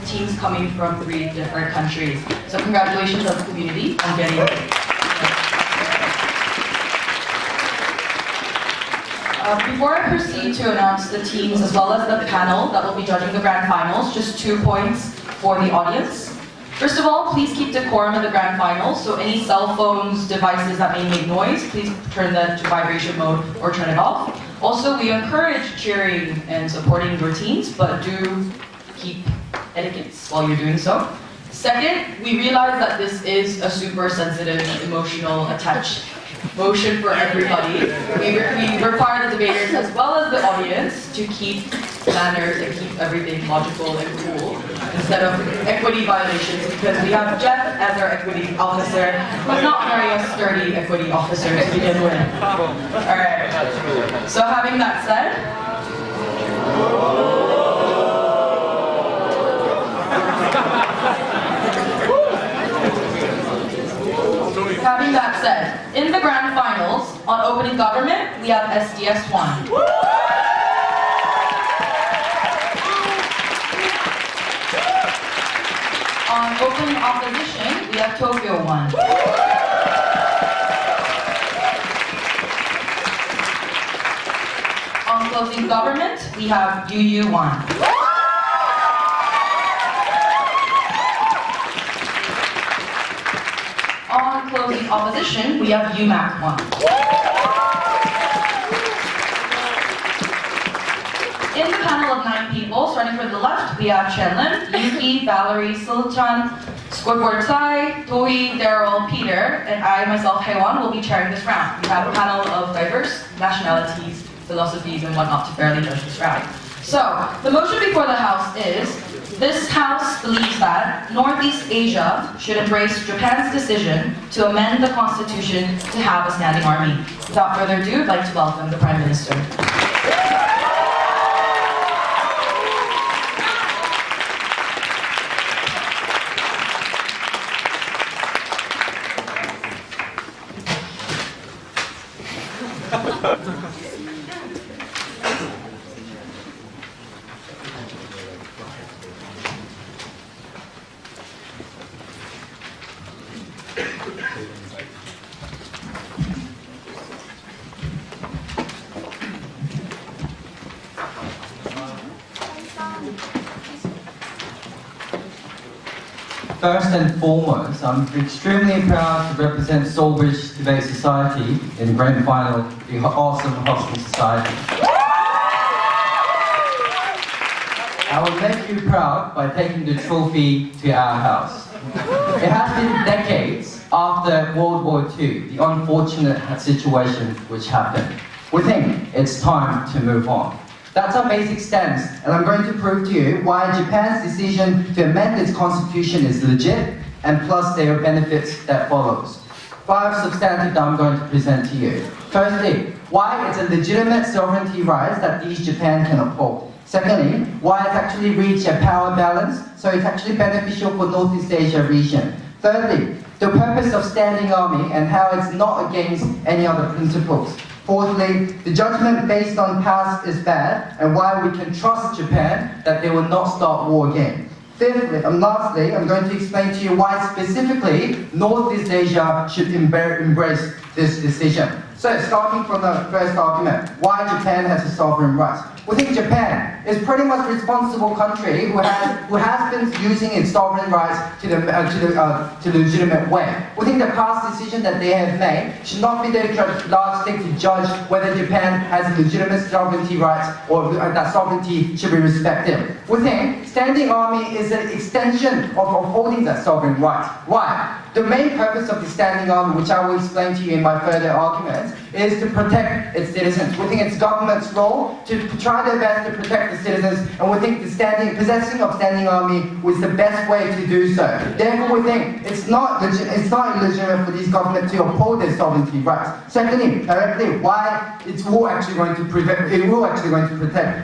teams coming from 3 different countries. So congratulations as a community on getting it. Before I proceed to announce the teams as well as the panel that will be judging the grand finals, just 2 points for the audience. First of all, please keep decorum in the grand finals, so any cell phones, devices that may make noise, please turn that to vibration mode or turn it off. Also, we encourage cheering and supporting your teams, but do keep etiquettes while you're doing so. Second, we realize that this is a super sensitive, emotional, attached motion for everybody. We require the debaters as well as the audience to keep manners and keep everything logical and cool instead of equity violations, because we have Jeff as our equity officer, who's not very a sturdy equity officer to begin with. Alright, so having that said, in the grand finals, on opening government, we have SDS1. On opening opposition, we have Tokyo 1. On closing government, we have UU 1. On closing opposition, we have UMAC 1. In the panel of 9 people, starting from the left, we have Chenlin, Yuki, Valerie, Silchan, Squidward Tsai, Tohi, Daryl, Peter, and I, myself, Hyewan, will be chairing this round. We have a panel of diverse nationalities, philosophies, and whatnot to fairly judge this round. So, the motion before the House is, this House believes that Northeast Asia should embrace Japan's decision to amend the Constitution to have a standing army. Without further ado, I'd like to welcome the Prime Minister. First and foremost, I'm extremely proud to represent Sawbridge Debate Society in GrandFinal, the awesome hostel society. I will make you proud by taking the trophy to our house. It has been decades after World War II, the unfortunate situation which happened. We think it's time to move on. That's our basic stance, and I'm going to prove to you why Japan's decision to amend its constitution is legit, and plus there are benefits that follows. 5 substantive that I'm going to present to you. Firstly, why it's a legitimate sovereignty right that East Japan can uphold. Secondly, why it's actually reached a power balance, so it's actually beneficial for Northeast Asia region. Thirdly, the purpose of standing army and how it's not against any other principles. Fourthly, the judgment based on past is bad, and why we can trust Japan that they will not start war again. Fifthly, and lastly, I'm going to explain to you why specifically Northeast Asia should embrace this decision. So, starting from the first argument, why Japan has a sovereign right. We think Japan is pretty much responsible country who has been using its sovereign rights to the legitimate way. We think the past decision that they have made should not be the large stick to judge whether Japan has legitimate sovereignty rights or that sovereignty should be respected. We think standing army is an extension of upholding that sovereign right. Why? The main purpose of the standing army, which I will explain to you in my further arguments, is to protect its citizens. We think it's government's role to try their best to protect the citizens, and we think possessing of standing army was the best way to do so. Therefore, we think it's not illegitimate for these governments to uphold their sovereignty rights. Secondly, directly, why it will actually going to protect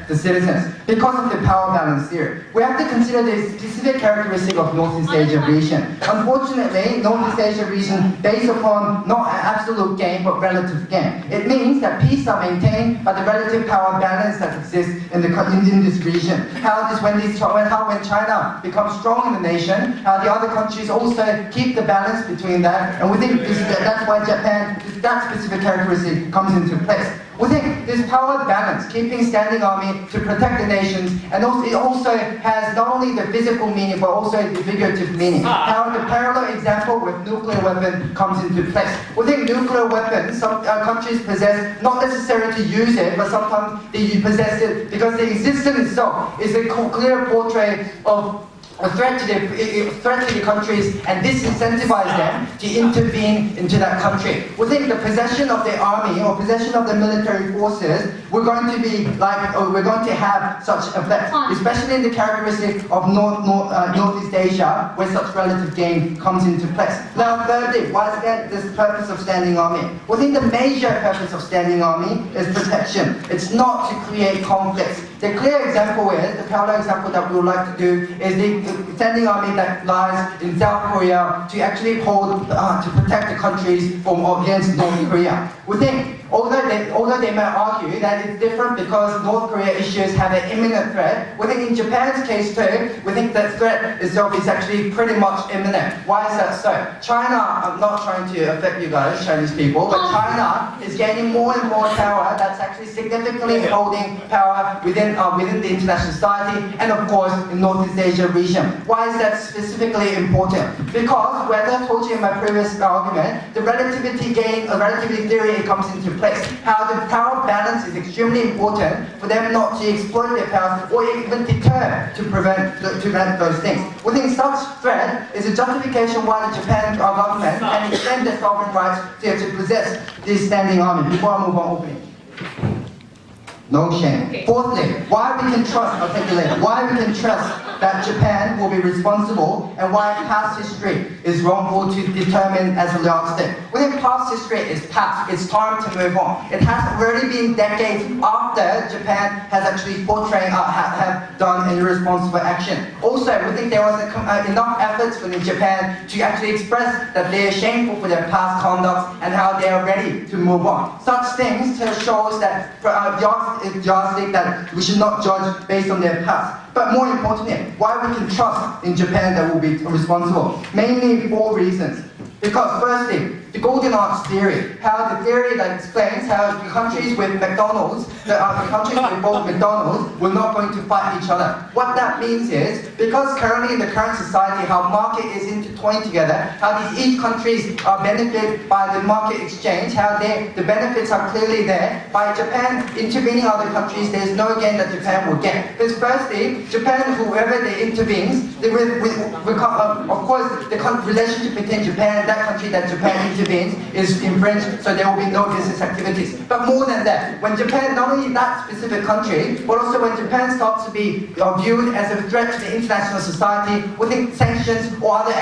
the citizens because of the power balance theory. We have to consider the specific characteristic of Northeast Asia region. Unfortunately, Northeast Asia region based upon not an absolute gain but relative gain. It means that peace are maintained by the relative power balance that exists in this region. How when China becomes strong in the nation, how the other countries also keep the balance between that, and we think that's why Japan, that specific characteristic comes into place. We think this power balance, keeping standing army to protect the nations, and also it also has not only the physical meaning but also the figurative meaning. How the parallel example with nuclear weapon comes into place. We think nuclear weapons, some countries possess, not necessarily to use it, but sometimes they possess it because the existence itself is a clear portrait of a threat to the countries and disincentivize them to intervene into that country. We think the possession of the army or possession of the military forces, we're going to have such effect, especially in the characteristic of Northeast Asia, where such relative gain comes into place. Now, thirdly, what is this purpose of standing army? We think the major purpose of standing army is protection. It's not to create conflicts. The clear example is, the parallel example that we would like to do is the standing army that lies in South Korea to actually to protect the countries from against North Korea. We think, although they may argue that it's different because North Korea issues have an imminent threat, we think in Japan's case too, we think that threat itself is actually pretty much imminent. Why is that so? China, I'm not trying to affect you guys, Chinese people, but China is gaining more and more power that's actually significantly holding power within the international society and of course in Northeast Asia region. Why is that specifically important? Because, as I told you in my previous argument, the relativity theory comes into place. How the power balance is extremely important for them not to exploit their power or even deter to prevent those things. We think such threat is a justification why the Japan government can extend their sovereign rights to possess this standing army. Before I move on, opening. No shame. Okay. Fourthly, why we can trust, I'll take you later, why we can trust that Japan will be responsible and why past history is wrongful to determine as a yardstick. We think past history is past, it's time to move on. It has already been decades after Japan has actually have done an irresponsible action. Also, we think there was enough efforts within Japan to actually express that they are shameful for their past conduct and how they are ready to move on. Such things shows that yardstick that we should not judge based on their past. But more importantly, why we can trust in Japan that will be responsible. Mainly 4 reasons. Because firstly, the Golden Arch theory, how the theory that explains how the countries with McDonald's, the countries with both McDonald's, were not going to fight each other. What that means is, because currently in the current society, how market is intertwined together, how each countries are benefited by the market exchange, how the benefits are clearly there. By Japan intervening other countries, there is no gain that Japan will get. Because firstly, Japan, whoever they intervenes, of course, the relationship between Japan and that country that Japan intervenes is infringed, so there will be no business activities. But more than that, when Japan, not only that specific country, but also when Japan starts to be viewed as a threat to the international society, we think sanctions or other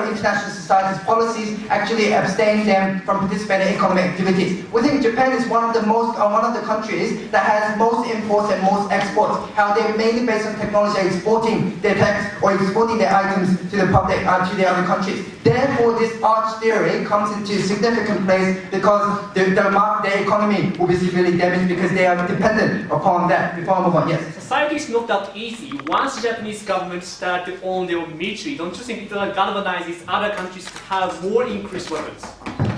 international societies' policies actually abstain them from participating in economic activities. We think Japan is one of the countries that has most imports and most exports. How they're mainly based on technology, exporting their tech or exporting their items to the public, to the other countries. Therefore, this arch theory comes into significant place because their economy will be severely damaged because they are dependent upon that. Before I move on, yes. Society is not that easy. Once the Japanese government start to own their military, don't you think it galvanizes other countries to have more increased weapons?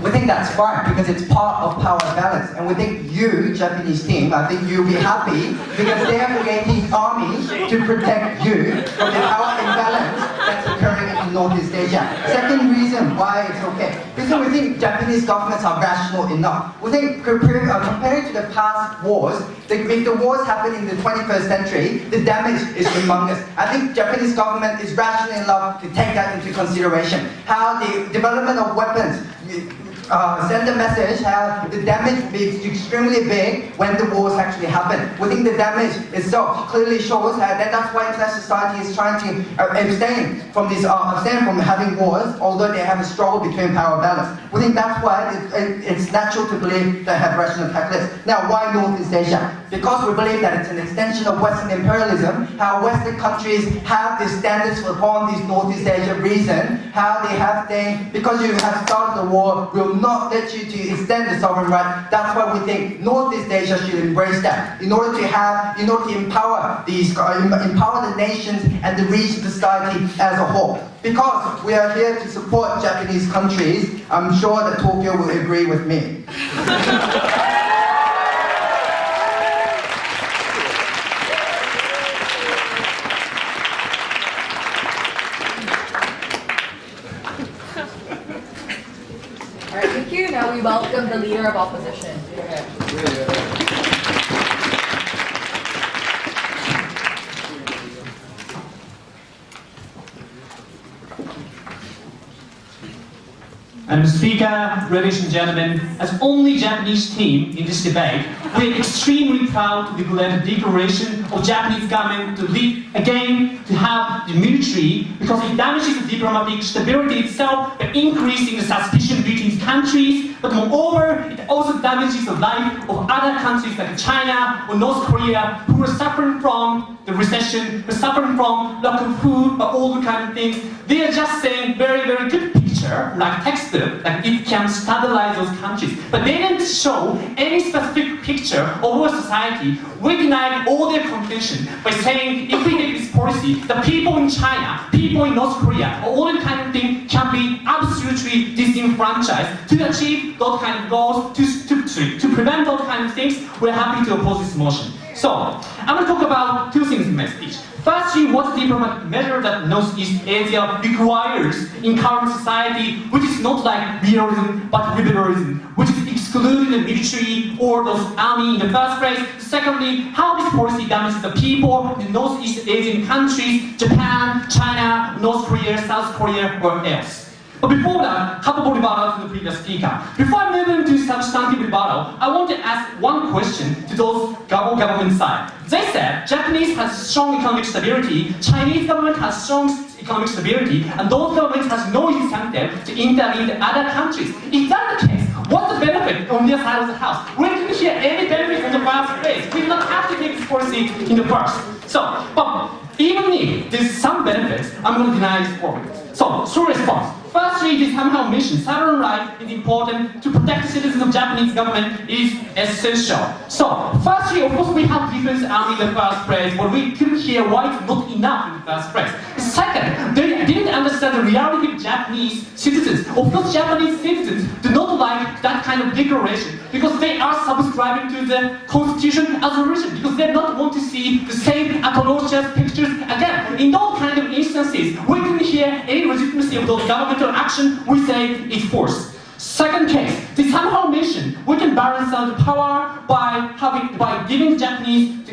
We think that's fine because it's part of power balance, and we think you, Japanese team, I think you'll be happy because they are creating armies to protect you from the power imbalance that's occurring in Northeast Asia. Second reason why it's okay, because we think Japanese governments are rational enough. We think compared to the past wars, if the wars happen in the 21st century, the damage is humongous. I think Japanese government is rational enough to take that into consideration. How the development of weapons send a message how the damage will be extremely big when the wars actually happen. We think the damage itself clearly shows that that's why international society is trying to abstain from having wars, although they have a struggle between power balance. We think that's why it's natural to believe they have rational calculus. Now, why Northeast Asia? Because we believe that it's an extension of Western imperialism, how Western countries have these standards upon this Northeast Asia region, how they have things, because you have started the war, will not let you to extend the sovereign right. That's why we think Northeast Asia should embrace that, in order to empower the nations and the region society as a whole. Because we are here to support Japanese countries, I'm sure that Tokyo will agree with me. Alright, thank you. Now we welcome the Leader of Opposition. Go ahead. Madam Speaker, ladies and gentlemen, as only Japanese team in this debate, we are extremely proud to declare the declaration of Japanese government to lead again to have the military, because it damages the diplomatic stability itself by increasing the suspicion between countries, but moreover, it also damages the life of other countries like China or North Korea, who are suffering from the recession, who are suffering from lack of food, or all the kind of things. They are just saying very, very good picture, like textbook, like it can stabilize those countries. But they didn't show any specific picture of our society. We denied all their contention by saying if we take this policy, the people in China, people in North Korea, or all that kind of thing can be absolutely disenfranchised. To achieve those kind of goals, to prevent those kind of things, we're happy to oppose this motion. So, I'm going to talk about two things in my speech. Firstly, what diplomatic measure that Northeast Asia requires in current society, which is not like realism but liberalism, which is excluding the military or those army in the first place. Secondly, how this policy damages the people in Northeast Asian countries, Japan, China, North Korea, South Korea, or else. But before that, a couple of rebuttals to the previous speaker. Before I move into substantive rebuttal, I want to ask one question to those government side. They said Japanese has strong economic stability, Chinese government has strong economic stability, and those governments has no incentive to intervene in other countries. If that's the case, what's the benefit on their side of the house? We didn't hear any benefit on the first place. We did not have to take this policy in the first. So, but even if there's some benefits, I'm going to deny this point. So, short response. Firstly, the somehow mission, sovereign right is important. To protect the citizens of Japanese government is essential. So, firstly, of course, we have defense army in the first place, but we couldn't hear why it's not enough in the first place. Second, they didn't understand the reality of Japanese citizens. Of course, Japanese citizens do not like that kind of declaration because they are subscribing to the constitution as a region, because they don't want to see the same atrocious pictures again. In those kind of instances, we didn't hear any legitimacy of those governmental action. We say it's force. Second case, the somehow mission, we can balance out the power by giving Japanese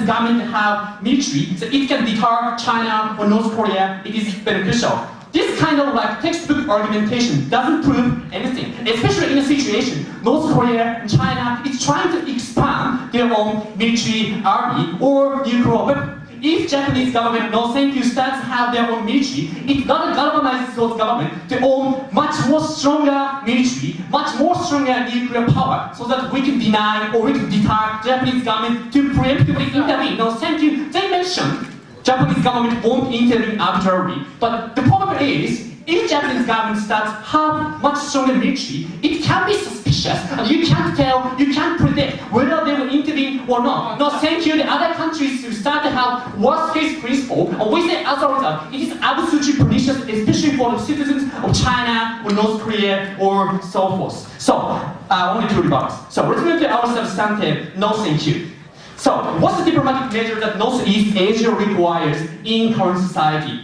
government to have military, so it can deter China or North Korea. It is beneficial. This kind of like textbook argumentation doesn't prove anything, especially in a situation North Korea and China is trying to expand their own military army or nuclear weapon. If Japanese government, no thank you, starts to have their own military, it gonna galvanize those government to own much more stronger military, much more stronger nuclear power, so that we can deny or we can deter Japanese government to preemptively intervene. No thank you. They mentioned Japanese government won't intervene arbitrarily, but the problem is, if Japanese government starts to have much stronger military, it can be suspicious, and you can't tell, you can't predict whether they will intervene or not. No, thank you. The other countries will start to have worst-case principle, and we say as a result, it is absolutely pernicious, especially for the citizens of China or North Korea or so forth. So, only two remarks. So, let's move to our substantive. No, thank you. So, what's the diplomatic measure that Northeast Asia requires in current society?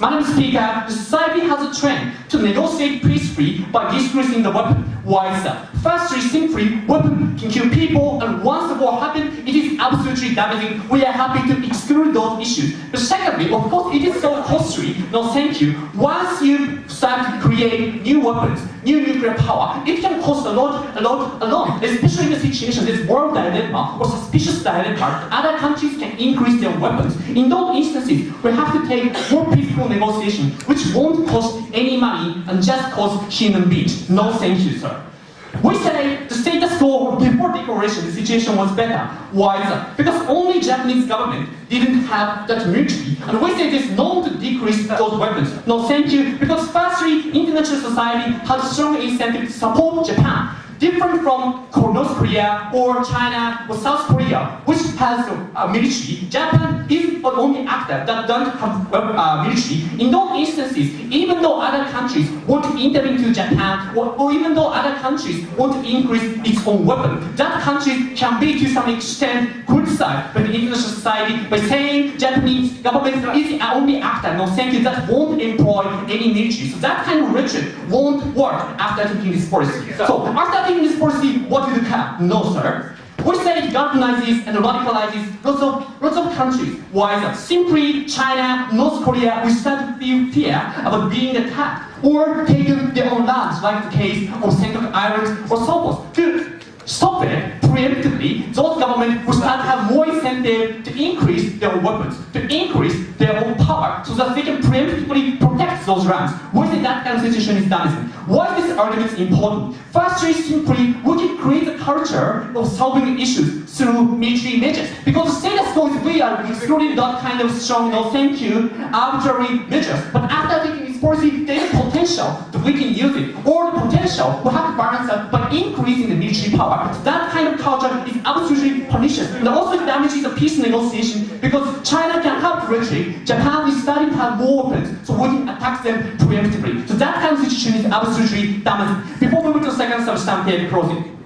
Madam Speaker, the society has a trend to negotiate peacefully by disgracing the weapon. Why is that? Firstly, simply, weapon can kill people, and once the war happens, it is absolutely damaging. We are happy to exclude those issues. But secondly, of course, it is so costly. No, thank you. Once you start to create new weapons, new nuclear power, it can cost a lot alone, especially in a situation this world dilemma or suspicious dilemma. Other countries can increase their weapons. In those instances, we have to take more peaceful negotiation, which won't cost any money and just cost human beings. No thank you, sir. We say the status quo before declaration, the situation was better. Why is that? Because only Japanese government didn't have that military, and we say it is known to decrease those weapons. No, thank you. Because firstly, international society has a strong incentive to support Japan. Different from North Korea or China or South Korea, which has a military. Japan is the only actor that doesn't have military. In those instances, even though other countries want to intervene to Japan, or even though other countries want to increase its own weapon, that country can be to some extent criticized by the international society by saying Japanese government is the only actor. No, thank you. That won't employ any military. So that kind of rhetoric won't work after taking this policy. So after taking this policy, what do you have? No, sir. We say it galvanizes and radicalizes lots of countries. Why is that? Simply China, North Korea will start to feel fear about being attacked or taken their own lands, like the case of Senkaku Islands or so forth. To stop it preemptively, those governments will start to have more incentive to increase their weapons, to increase their own power, so that they can preemptively protect those lands. Why is that kind of situation is done? Why is this argument important? Firstly, simply, we can create a culture of solving issues through military measures. Because the status quo is we are excluding that kind of strong, no thank you, arbitrary measures. But after taking this policy, there is potential that we can use it. Or the potential, we have to balance that by increasing the military power. That kind of culture is absolutely pernicious. And also it damages the peace negotiation because China can have rhetoric, Japan is starting to have more weapons, so we can attack them preemptively. So that kind of situation is absolutely damaging. Before moving to the second substantive closing.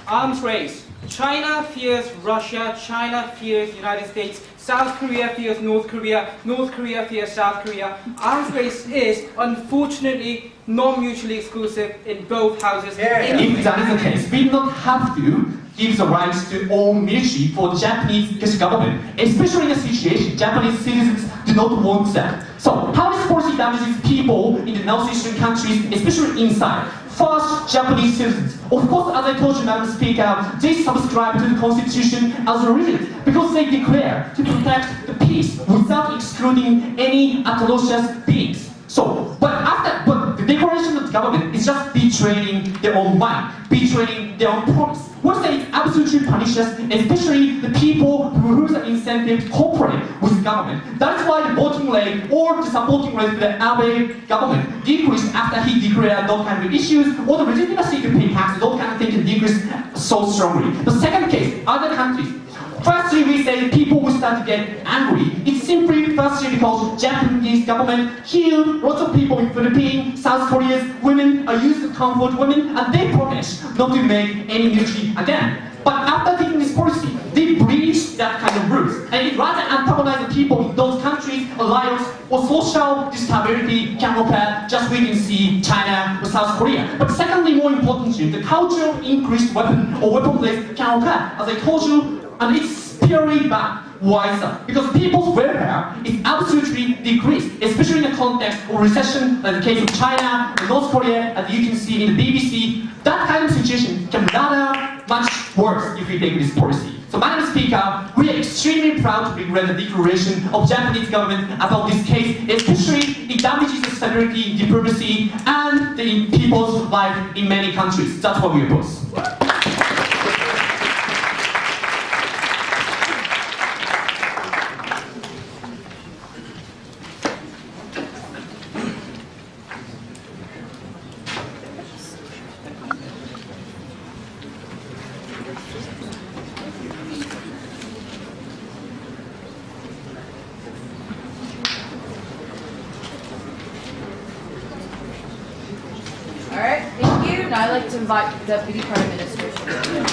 Arms race. China fears Russia, China fears United States, South Korea fears North Korea, North Korea fears South Korea. Arms race is, unfortunately, not mutually exclusive in both houses. If that is the case, we do not have to give the rights to own military for Japanese government, especially in a situation Japanese citizens do not want that. So, how this policy damages people in the northeastern countries, especially inside? First, Japanese citizens. Of course, as I told you, Madam Speaker, they subscribe to the Constitution as a reason because they declare to protect the peace without excluding any atrocious beings. So, but the declaration of the government is just betraying their own mind, betraying their own promise. What say it's absolutely pernicious, especially the people who have incentive to cooperate with the government. That's why the voting rate or the supporting rate of the Abe government decreased after he declared those kind of issues, or the legitimacy to pay taxes, those kind of things decreased so strongly. The second case, other countries. Firstly, we say people will start to get angry. It's simply firstly because Japanese government killed lots of people in Philippines, South Korea's women are used to comfort women, and they promise not to make any military again. But after taking this policy, they breached that kind of rules, and it rather antagonize the people in those countries, alliance or social instability can occur. Just we can see China or South Korea. But secondly, more importantly, the culture of increased weapon or weapon-less can occur. As I told you, and it's purely bad. Why is that? Because people's welfare is absolutely decreased, especially in the context of recession, like the case of China, North Korea, as you can see in the BBC. That kind of situation can be rather much worse if we take this policy. So, Madam Speaker, we are extremely proud to regret the declaration of Japanese government about this case, especially it damages the stability, diplomacy, and the people's life in many countries. That's what we oppose. Alright, thank you. Now I'd like to invite the Deputy Prime Minister to the podium.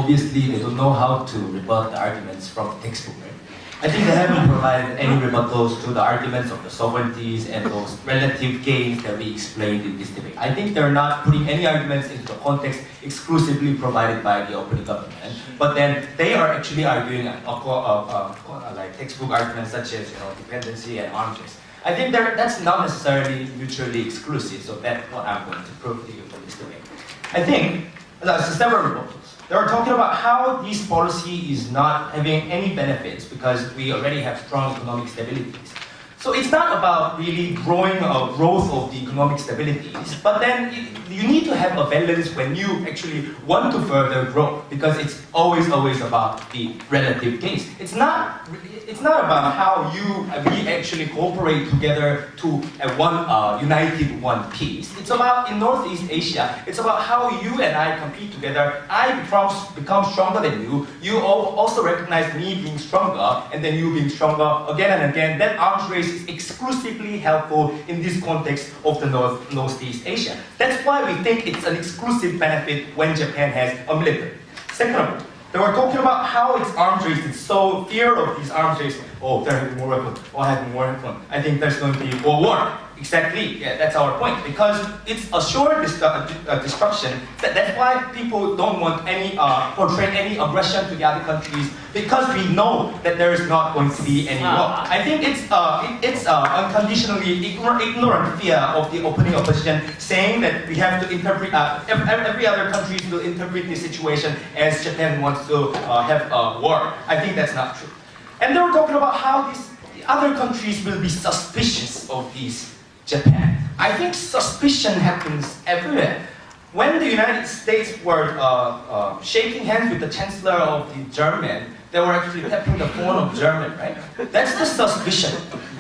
obviously they don't know how to rebut the arguments from the textbook, right? I think they haven't provided any rebuttals to the arguments of the sovereignties and those relative gains that we explained in this debate. I think they're not putting any arguments into the context exclusively provided by the opening government, but then they are actually arguing like textbook arguments such as dependency and arms race. I think that's not necessarily mutually exclusive, so that's what I'm going to prove to you from this debate. I think there's several rebuttals. They were talking about how this policy is not having any benefits because we already have strong economic stabilities. So it's not about really growth of the economic stabilities, but then you need to have a balance when you actually want to further grow, because it's always about the relative gains. It's not about how we actually cooperate together to one united one piece. It's about, in Northeast Asia, it's about how you and I compete together. I become stronger than you. You also recognize me being stronger, and then you being stronger again and again. That arms race is exclusively helpful in this context of the Northeast Asia. That's why we think it's an exclusive benefit when Japan has a military. Second of all, they were talking about how it's arms race, it's so fear of these arms race. Oh, they're having more weapons. Oh, having more weapons. I think there's going to be a war. Exactly, yeah, that's our point. Because it's assured destruction. That's why people don't want portray any aggression to the other countries, because we know that there is not going to be any war. I think it's unconditionally ignorant fear of the opening opposition, saying that we have to interpret, every other country will interpret the situation as Japan wants to have a war. I think that's not true. And they were talking about how the other countries will be suspicious of these Japan. I think suspicion happens everywhere. When the United States were shaking hands with the Chancellor of the German, they were actually tapping the phone of German, right? That's the suspicion.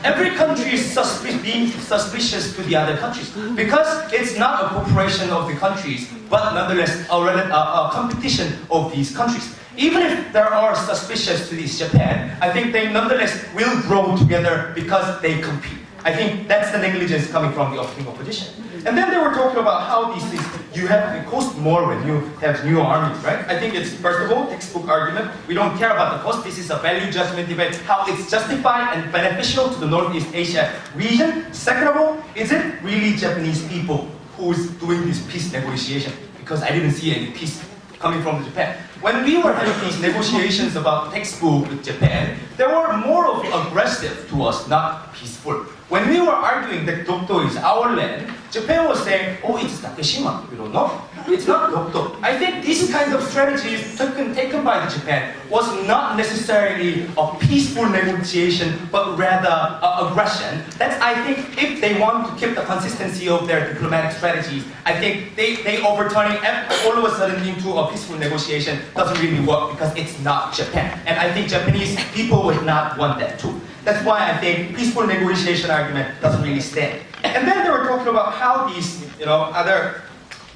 Every country is being suspicious to the other countries, because it's not a cooperation of the countries, but nonetheless a competition of these countries. Even if there are suspicious to this Japan, I think they nonetheless will grow together because they compete. I think that's the negligence coming from the opening opposition. And then they were talking about how these things, it costs more when you have new armies, right? I think it's, first of all, textbook argument. We don't care about the cost. This is a value judgment debate, how it's justified and beneficial to the Northeast Asia region. Second of all, is it really Japanese people who's doing this peace negotiation? Because I didn't see any peace coming from Japan. When we were having these negotiations about textbook with Japan, they were more of aggressive to us, not peaceful. When we were arguing that Dokdo is our land, Japan was saying, oh, it's Takeshima. You don't know? It's not Dokdo. I think this kind of strategies taken by Japan was not necessarily a peaceful negotiation, but rather aggression. That's, I think, if they want to keep the consistency of their diplomatic strategies, I think they overturning all of a sudden into a peaceful negotiation doesn't really work, because it's not Japan. And I think Japanese people would not want that too. That's why I think peaceful negotiation argument doesn't really stand. And then they were talking about how these, other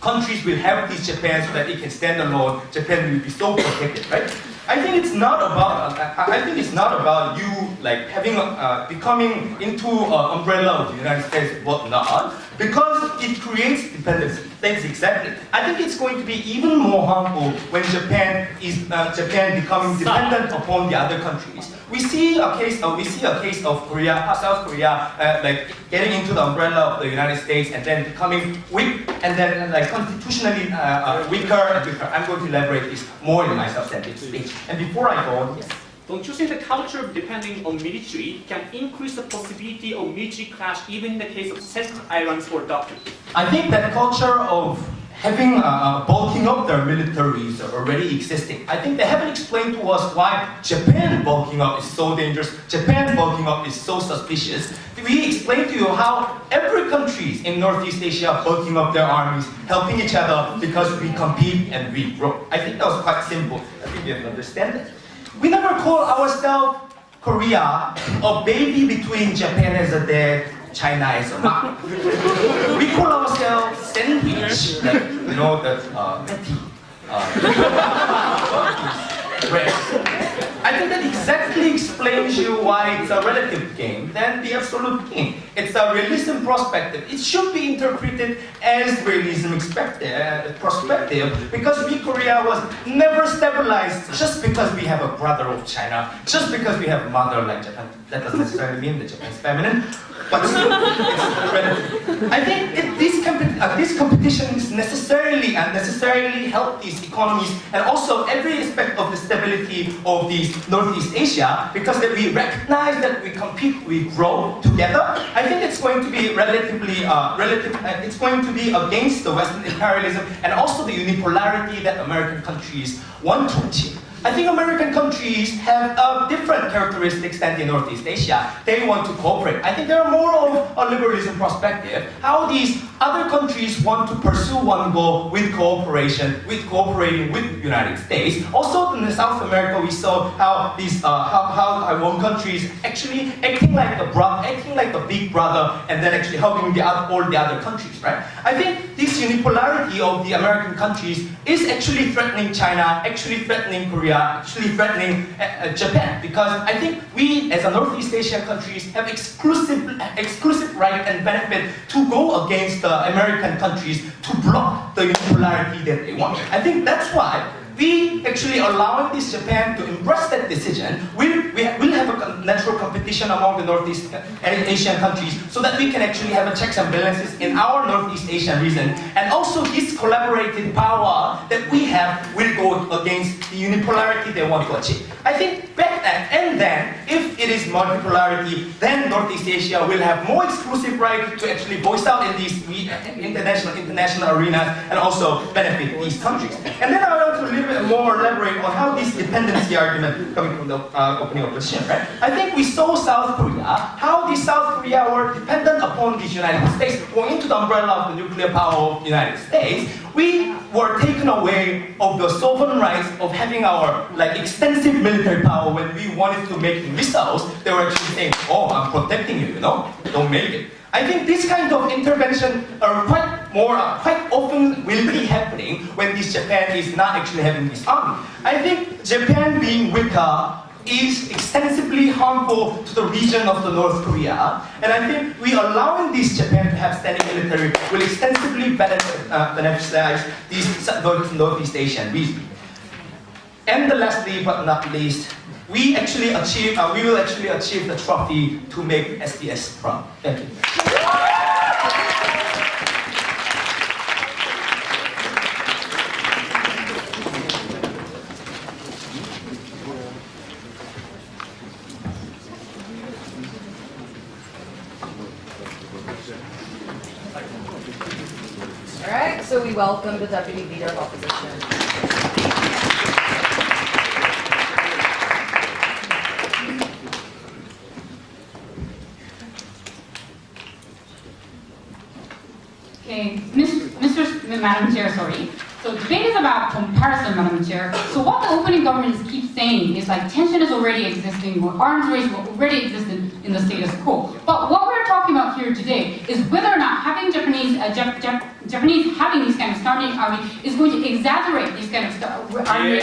countries will have these Japan so that it can stand alone. Japan will be so protected, right? I think it's not about you like having becoming into an umbrella of the United States, whatnot, because it creates dependency. That's exactly. I think it's going to be even more harmful when Japan becoming dependent upon the other countries. We see a case of Korea, South Korea, like getting into the umbrella of the United States and then becoming weak, and then like constitutionally weaker and weaker. I'm going to elaborate this more in my substantive speech. And before I go on, yes. Don't you think the culture of depending on military can increase the possibility of military clash even in the case of separate islands or doctrine? I think that culture of having bulking up their militaries are already existing. I think they haven't explained to us why Japan bulking up is so dangerous, Japan bulking up is so suspicious. We explained to you how every country in Northeast Asia bulking up their armies, helping each other because we compete and we grow. I think that was quite simple. I think you understand that. We never call ourselves Korea a baby between Japan as a dad, China as a mom. We call ourselves sandwich, like, the patty. Bread. I think that exactly explains you why it's a relative game than the absolute game. It's a realism perspective. It should be interpreted as realism perspective because we Korea was never stabilized just because we have a brother of China, just because we have a mother like Japan. That doesn't necessarily mean that Japan is feminine, but still, it's relative. I think this competition is necessarily help these economies and also every aspect of the stability of these Northeast Asia because that we recognize that we compete, we grow together. I think it's going to be it's going to be against the Western imperialism and also the unipolarity that American countries want to achieve. I think American countries have different characteristics than the Northeast Asia. They want to cooperate. I think there are more of a liberalism perspective. How these other countries want to pursue one goal with cooperating with the United States. Also in South America, we saw how these how one countries actually acting like the big brother and then actually helping all the other countries, right? I think this unipolarity of the American countries is actually threatening China, actually threatening Korea, actually threatening Japan, because I think we as a Northeast Asian countries have exclusive right and benefit to go against the American countries to block the unipolarity that they want. I think that's why we actually allowing this Japan to embrace that decision. We'll have a natural competition among the Northeast Asian countries so that we can actually have a checks and balances in our Northeast Asian region. And also this collaborative power that we have will go against the unipolarity they want to achieve. I think back then, and then, if it is multipolarity, then Northeast Asia will have more exclusive right to actually voice out in these international arenas and also benefit these countries. And then I want to a little bit more elaborate on how this dependency argument coming from the opening of the session, right? I think we saw South Korea, how the South Korea were dependent upon the United States, going into the umbrella of the nuclear power of the United States. We were taken away of the sovereign rights of having our extensive military power when we wanted to make missiles. They were actually saying, "Oh, I'm protecting you, don't make it." I think this kind of intervention quite often will be happening when this Japan is not actually having this army. I think Japan being weaker is extensively harmful to the region of the North Korea, and I think we allowing this Japan to have standing military will extensively beneficialize these Northeast Asian region. And lastly but not least, we will actually achieve the trophy to make SDS proud. Thank you. All right, so we welcome the Deputy Leader of Opposition. Okay, Madam Chair, sorry. So debate is about comparison, Madam Chair. So what the opening governments keep saying is tension is already existing, or arms race already existed in the status quo. But what we're talking about here today is whether or not having Japanese having these kind of standing army is going to exaggerate these kind of army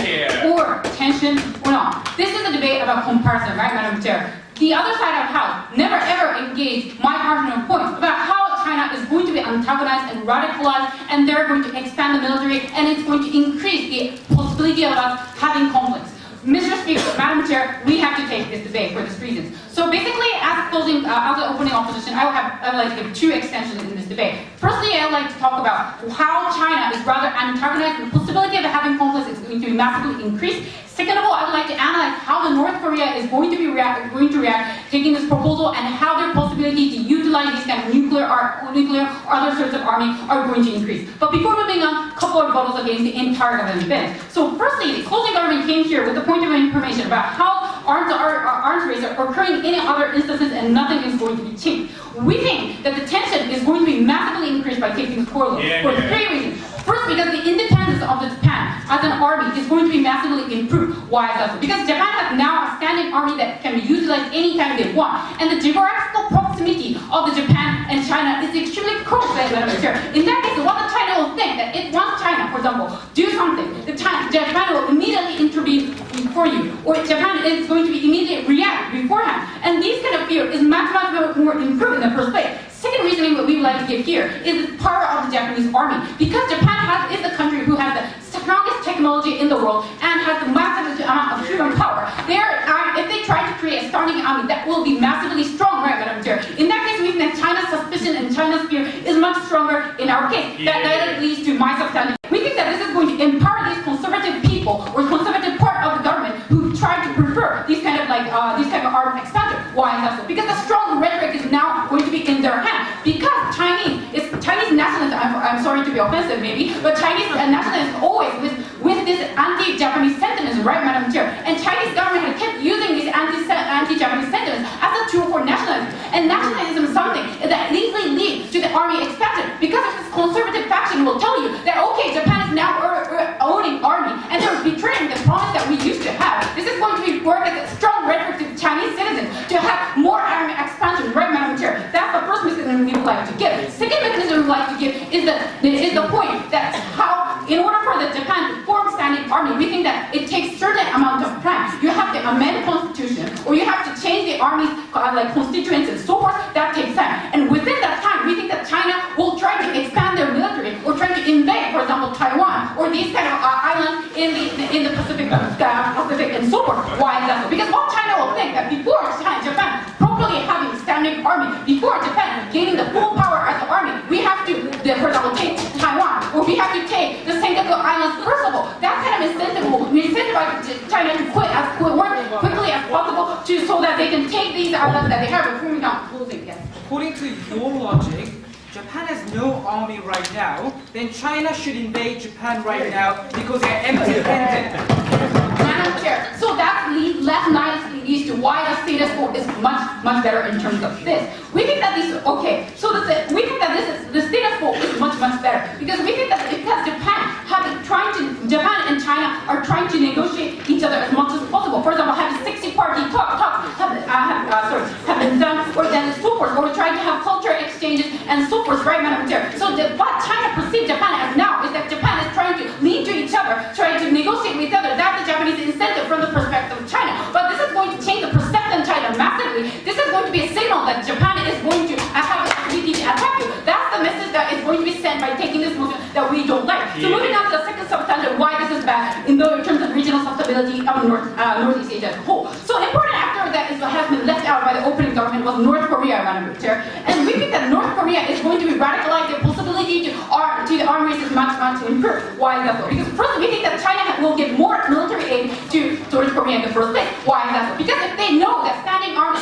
or tension or not. This is a debate about comparison, right, Madam Chair? The other side of the house never ever engaged my marginal points about how China is going to be antagonized and radicalized, and they're going to expand the military, and it's going to increase the possibility of us having conflicts. Mr. Speaker, Madam Chair, we have to take this debate for this reason. So basically, as the opening opposition, I would like to give two extensions in this debate. Firstly, I would like to talk about how China is rather antagonized, and the possibility of having conflicts is going to be massively increased. Second of all, I would like to analyze how the North Korea is going to react, taking this proposal, and how their possibility to utilize these kind of nuclear or other sorts of army are going to increase. But before moving on, a couple of rebuttals against the entire government event. So firstly, the closing government came here with the point of information about how arms races are occurring in other instances and nothing is going to be changed. We think that the tension is going to be massively increased by taking this corridor for three reasons. First, because the independence of Japan as an army is going to be massively improved. Why is that so? Because Japan has now a standing army that can be utilized anytime they want. And the geographical proximity of Japan and China is extremely close, Madam Chair. In that case, what the China will think that it wants China, for example, do something, Japan will immediately intervene for you. Or Japan is going beforehand. And this kind of fear is much more improved in the first place. Second reasoning that we would like to give here is the power of the Japanese army. Because Japan is the country who has the strongest technology in the world and has the massive amount of human power. If they try to create a standing army, that will be massively strong, right, Madam Chair? In that case, we think that China's suspicion and China's fear is much stronger in our case. That leads to my substandard. We think that this is going to empower these conservative people or conservative part of the government who try to prefer these kind of armed expansion. Why is that so? Because the strong rhetoric is now going to be in their hand. Because Chinese nationalism, I'm sorry to be offensive maybe, but Chinese nationalism always with this anti-Japanese sentiments, right, Madam Chair? And Chinese government has kept using these anti-Japanese sentiments as a tool for nationalism. And nationalism is something that easily leads to the army expansion. Because of this conservative faction will tell you that, okay, Japan is now owning army, and they're betraying the promise that we used to have. This is going to be work as a strong rhetoric to Chinese citizens to have more army expansion, right, Madam Chair? That's the first mechanism we would like to give. Second mechanism we would like to give is the point that how, in order for the Japan to form standing army, we think that it takes certain amount of time. You have to amend the constitution, or you have to change the army's constituents and so forth. That takes time. And within that time, we think that China will try to expand their military or try to invade, for example, Taiwan or these kind of islands in the Pacific and so forth. Why is that so? Because what China will think that before Japan properly having standing army, before Japan gaining the full power as an army, we have to, for example, take Taiwan, or we have to take the Senkaku Islands first of all. That kind of incentive will incentivize China to quit as quickly as possible so that they can take these islands that they have before we not closing. Yes. According to your logic, Japan has no army right now, then China should invade Japan right now because they're empty-handed. Madam Chair, so that less nicely leads to why the status quo is much better in terms of this. We think that this we think that the status quo is much better because we think that because Japan and China are trying to negotiate each other as much as possible. For example, having 60-party talks have been done, or then so forth, or trying to have cultural exchanges and so forth, right, Madam Chair? So what China perceives Japan as now is that Japan is trying to lead to each other, trying to negotiate with each other. That's the Japanese incentive from the perspective of China. But this is going to change the perception of China massively. This is going to be a signal that Japan is going to have a ability to attack you. That's the message that is going to be sent by taking this motion that we don't like. So moving on to the second substandard, why this is bad in terms of regional stability of Northeast Asia as a whole. So important actor that has been left out by the opening government was North Korea, Madam Chair. And we think that North Korea is going to be radicalized. The possibility to the arm race is much improved. Why is that so? Because first, we think that China will give more military aid to North Korea in the first place. Why is that so? Because if they know that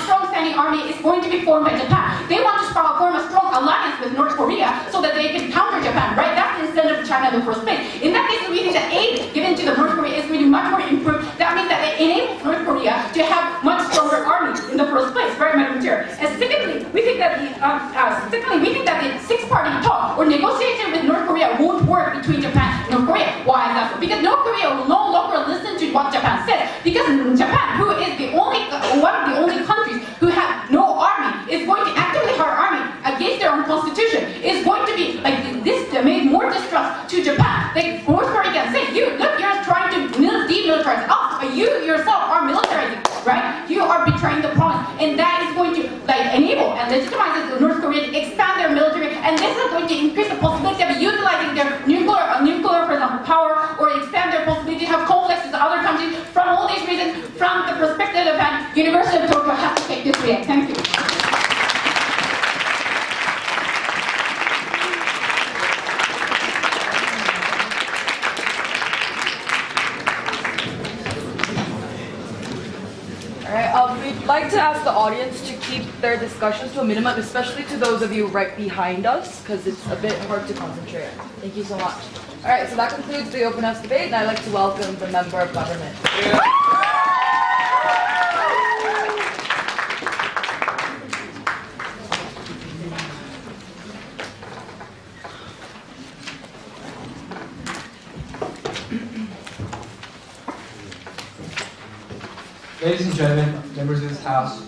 strong standing army is going to be formed by Japan, they want to form a strong alliance with North Korea so that they can counter Japan, right? That's the incentive of China in the first place. In that case, we think that aid given to the North Korea is going to be much more improved. That means that it enables North Korea to have much stronger army in the first place, right, Madam Chair? And secondly, we think that the six-party talk or negotiation with North Korea won't work between Japan and North Korea. Why is that so? Because North Korea will no longer listen to what Japan says. Because Japan, who is one of the only countries who have no army, is going to actively hire army against their own constitution, is going to be like this made more distrust to Japan. Like North Korea can say, you're trying to demilitarize us, but you yourself are militarizing, right? You are betraying the promise, and that is going to enable and legitimize North Korea to expand their military, and this is going to increase the possibility of utilizing their nuclear, for example, power, or expand their possibility to have conflicts with other countries. From all these reasons, from the perspective of Japan, University of Tokyo has to take this way. Thank you. We'd like to ask the audience to keep their discussions to a minimum, especially to those of you right behind us, because it's a bit hard to concentrate. Thank you so much. All right, so that concludes the Open House debate, and I'd like to welcome the member of government. Ladies and gentlemen, members of this House,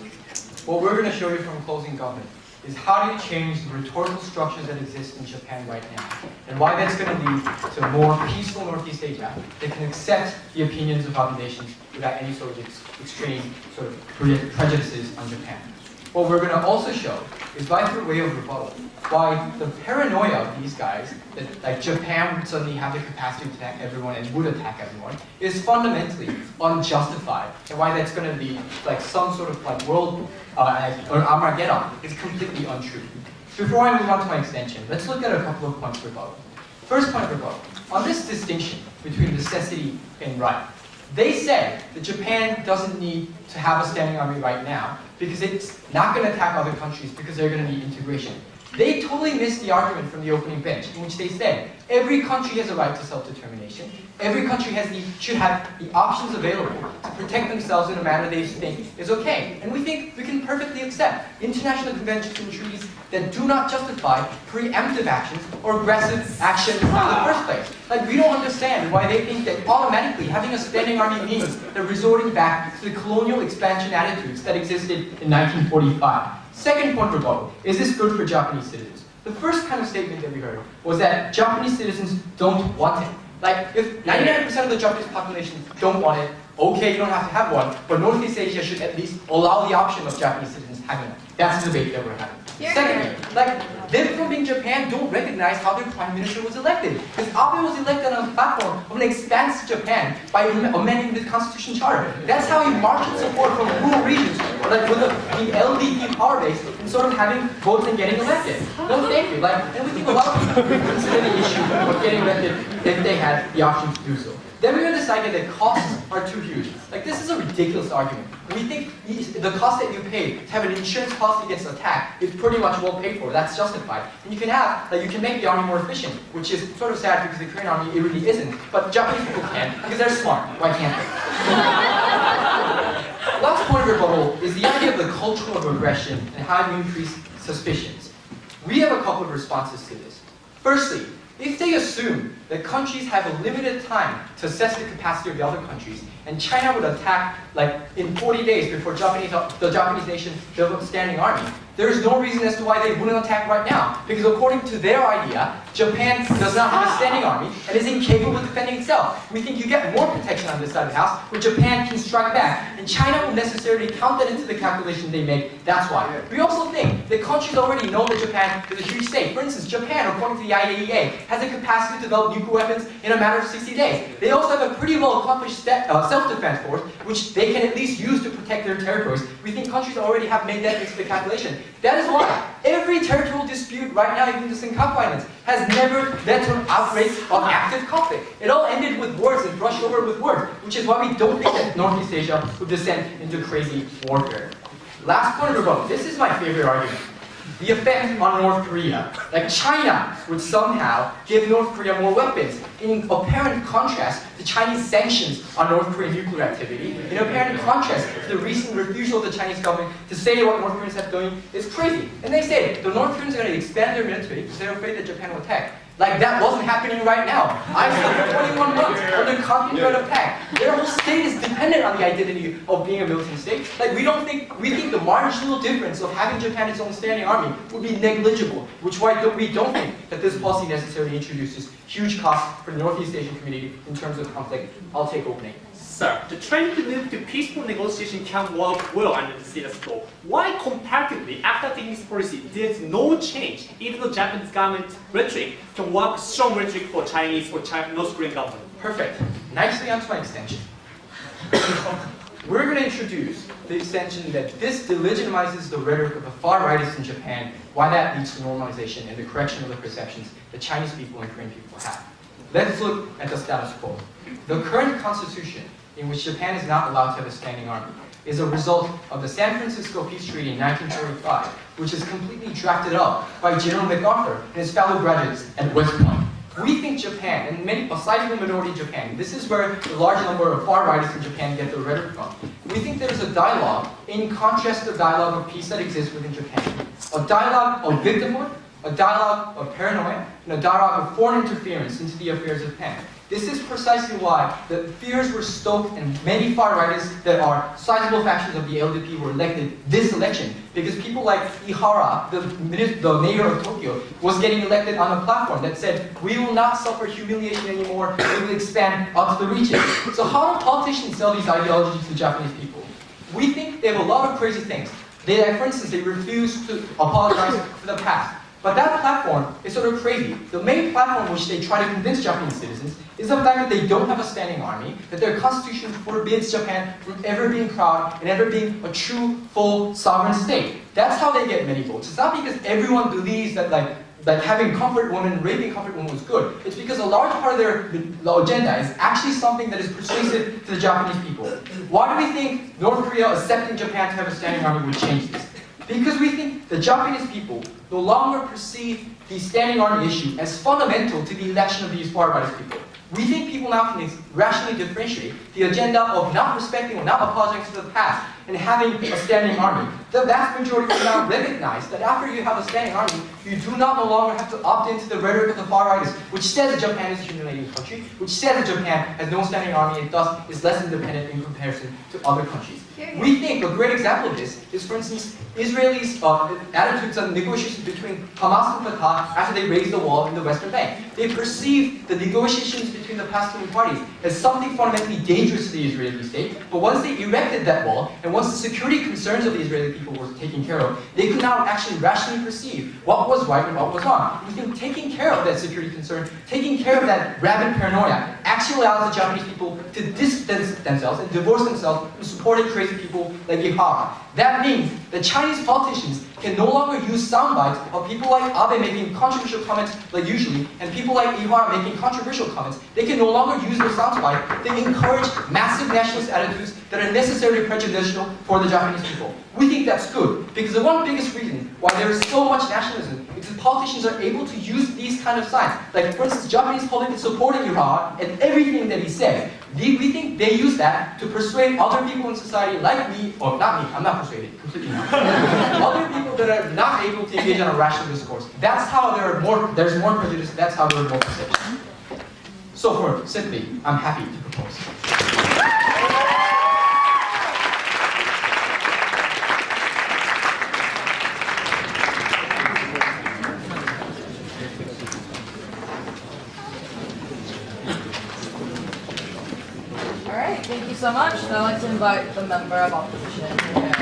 what we're going to show you from closing government is how do you change the rhetorical structures that exist in Japan right now, and why that's going to lead to a more peaceful Northeast Asia that can accept the opinions of other nations without any sort of extreme sort of prejudices on Japan. What we're going to also show is by through way of rebuttal, why the paranoia of these guys, that like Japan would suddenly have the capacity to attack everyone and would attack everyone, is fundamentally unjustified, and why that's going to be like some sort of like world or Armageddon is completely untrue. Before I move on to my extension, let's look at a couple of points of rebuttal. First point of rebuttal. On this distinction between necessity and right, they say that Japan doesn't need to have a standing army right now because it's not going to attack other countries because they're going to need integration. They totally missed the argument from the opening bench in which they said every country has a right to self-determination. Every country should have the options available to protect themselves in a manner they think is okay. And we think we can perfectly accept international conventions and treaties that do not justify preemptive actions or aggressive action in the first place. Like, we don't understand why they think that automatically having a standing army means they're resorting back to the colonial expansion attitudes that existed in 1945. Second point of rebuttal, is this good for Japanese citizens? The first kind of statement that we heard was that Japanese citizens don't want it. Like, if 99% of the Japanese population don't want it, okay, you don't have to have one, but Northeast Asia should at least allow the option of Japanese citizens having one. That's the debate that we're having. Secondly, like, them from being Japan don't recognize how their prime minister was elected. Because Abe was elected on a platform of an expansive Japan by amending the constitution charter. That's how he marshaled support from rural regions, like with the LDP power base, and sort of having votes and getting elected. No, thank you. Like, and we think a lot of people would consider the issue of getting elected if they had the option to do so. Then we decided that costs are too huge. Like, this is a ridiculous argument. We think the cost that you pay to have an insurance policy against attack is pretty much well paid for. That's justified. And you can have, like, you can make the army more efficient, which is sort of sad because the Korean army, it really isn't. But Japanese people can, because they're smart. Why can't they? Last point of rebuttal is the idea of the culture of aggression and how you increase suspicions. We have a couple of responses to this. Firstly, if they assume that countries have a limited time to assess the capacity of the other countries, and China would attack like in 40 days before the Japanese nation built a standing army, there is no reason as to why they wouldn't attack right now. Because according to their idea, Japan does not have a standing army and is incapable of defending itself. We think you get more protection on this side of the house, where Japan can strike back, and China will necessarily count that into the calculation they make. That's why. We also think that countries already know that Japan is a huge state. For instance, Japan, according to the IAEA, has the capacity to develop nuclear weapons in a matter of 60 days. They also have a pretty well accomplished self-defense force, which they can at least use to protect their territories. We think countries already have made that into the calculation. That is why every territorial dispute right now, even the Senkaku Islands, has never led to an outbreak of active conflict. It all ended with words and brushed over with words, which is why we don't think that Northeast Asia would descend into crazy warfare. Last point of rebuttal. This is my favorite argument. The effect on North Korea. Like, China would somehow give North Korea more weapons, in apparent contrast to Chinese sanctions on North Korean nuclear activity, in apparent contrast to the recent refusal of the Chinese government to say what North Koreans have doing is crazy. And they say the North Koreans are going to expand their military because they're afraid that Japan will attack. Like, that wasn't happening right now. Iceland for 21 months under constant threat of attack. Their whole state is dependent on the identity of being a militant state. Like, we think the marginal difference of having Japan its own standing army would be negligible, which why we don't think that this policy necessarily introduces huge costs for the Northeast Asian community in terms of conflict. I'll take opening. Sir, the trend to move to peaceful negotiation can work well under the status quo. Why comparatively, after taking this policy, there's no change, even though Japanese government rhetoric can work strong rhetoric for Chinese or North Korean government? Perfect. Nicely onto my extension. We're going to introduce the extension that this delegitimizes the rhetoric of the far rightists in Japan, why that leads to normalization and the correction of the perceptions that Chinese people and Korean people have. Let's look at the status quo. The current constitution, in which Japan is not allowed to have a standing army, is a result of the San Francisco Peace Treaty in 1945, which is completely drafted up by General MacArthur and his fellow graduates at West Point. We think Japan, and a sizable minority in Japan, this is where the large number of far rightists in Japan get their rhetoric from. We think there is a dialogue, in contrast to the dialogue of peace that exists within Japan. A dialogue of victimhood, a dialogue of paranoia and a dialogue of foreign interference into the affairs of Japan. This is precisely why the fears were stoked and many far-righters that are sizable factions of the LDP were elected this election, because people like Ihara, the mayor of Tokyo, was getting elected on a platform that said, we will not suffer humiliation anymore, we will expand out to the region. So how do politicians sell these ideologies to Japanese people? We think they have a lot of crazy things. For instance, they refuse to apologize for the past. But that platform is sort of crazy. The main platform which they try to convince Japanese citizens is the fact that they don't have a standing army, that their constitution forbids Japan from ever being proud and ever being a true, full, sovereign state. That's how they get many votes. It's not because everyone believes that having comfort women, raping comfort women was good. It's because a large part of their agenda is actually something that is persuasive to the Japanese people. Why do we think North Korea accepting Japan to have a standing army would change this? Because we think the Japanese people no longer perceive the standing army issue as fundamental to the election of these far-right people. We think people now can rationally differentiate the agenda of not respecting or not apologizing to the past and having a standing army. The vast majority will now recognize that after you have a standing army, you do not no longer have to opt into the rhetoric of the far-righters, which says that Japan is a humiliating country, which says that Japan has no standing army and thus is less independent in comparison to other countries. We think a great example of this is, for instance, Israelis' attitudes on negotiations between Hamas and Fatah after they raised the wall in the Western Bank. They perceived the negotiations between the Palestinian parties as something fundamentally dangerous to the Israeli state, but once they erected that wall, and once the security concerns of the Israeli people were taken care of, they could now actually rationally perceive what was right and what was wrong. We think taking care of that security concern, taking care of that rabid paranoia, actually allows the Japanese people to distance themselves and divorce themselves from supporting crazy people like Ihara. That means that Chinese politicians can no longer use sound bites of people like Abe making controversial comments like usually, and people like Ihara making controversial comments. They can no longer use their sound bite. They encourage massive nationalist attitudes that are necessarily prejudicial for the Japanese people. We think that's good, because the one biggest reason why there is so much nationalism is that politicians are able to use these kind of signs. Like, for instance, Japanese politics supporting Ihara and everything that he says. We think they use that to persuade other people in society like me, or not me, I'm not persuaded, completely not. Other people that are not able to engage in a rational discourse. That's how there's more prejudice, that's how there are more perceptions. So simply, I'm happy to propose. Thank you so much. Now I'd like to invite the member of opposition here.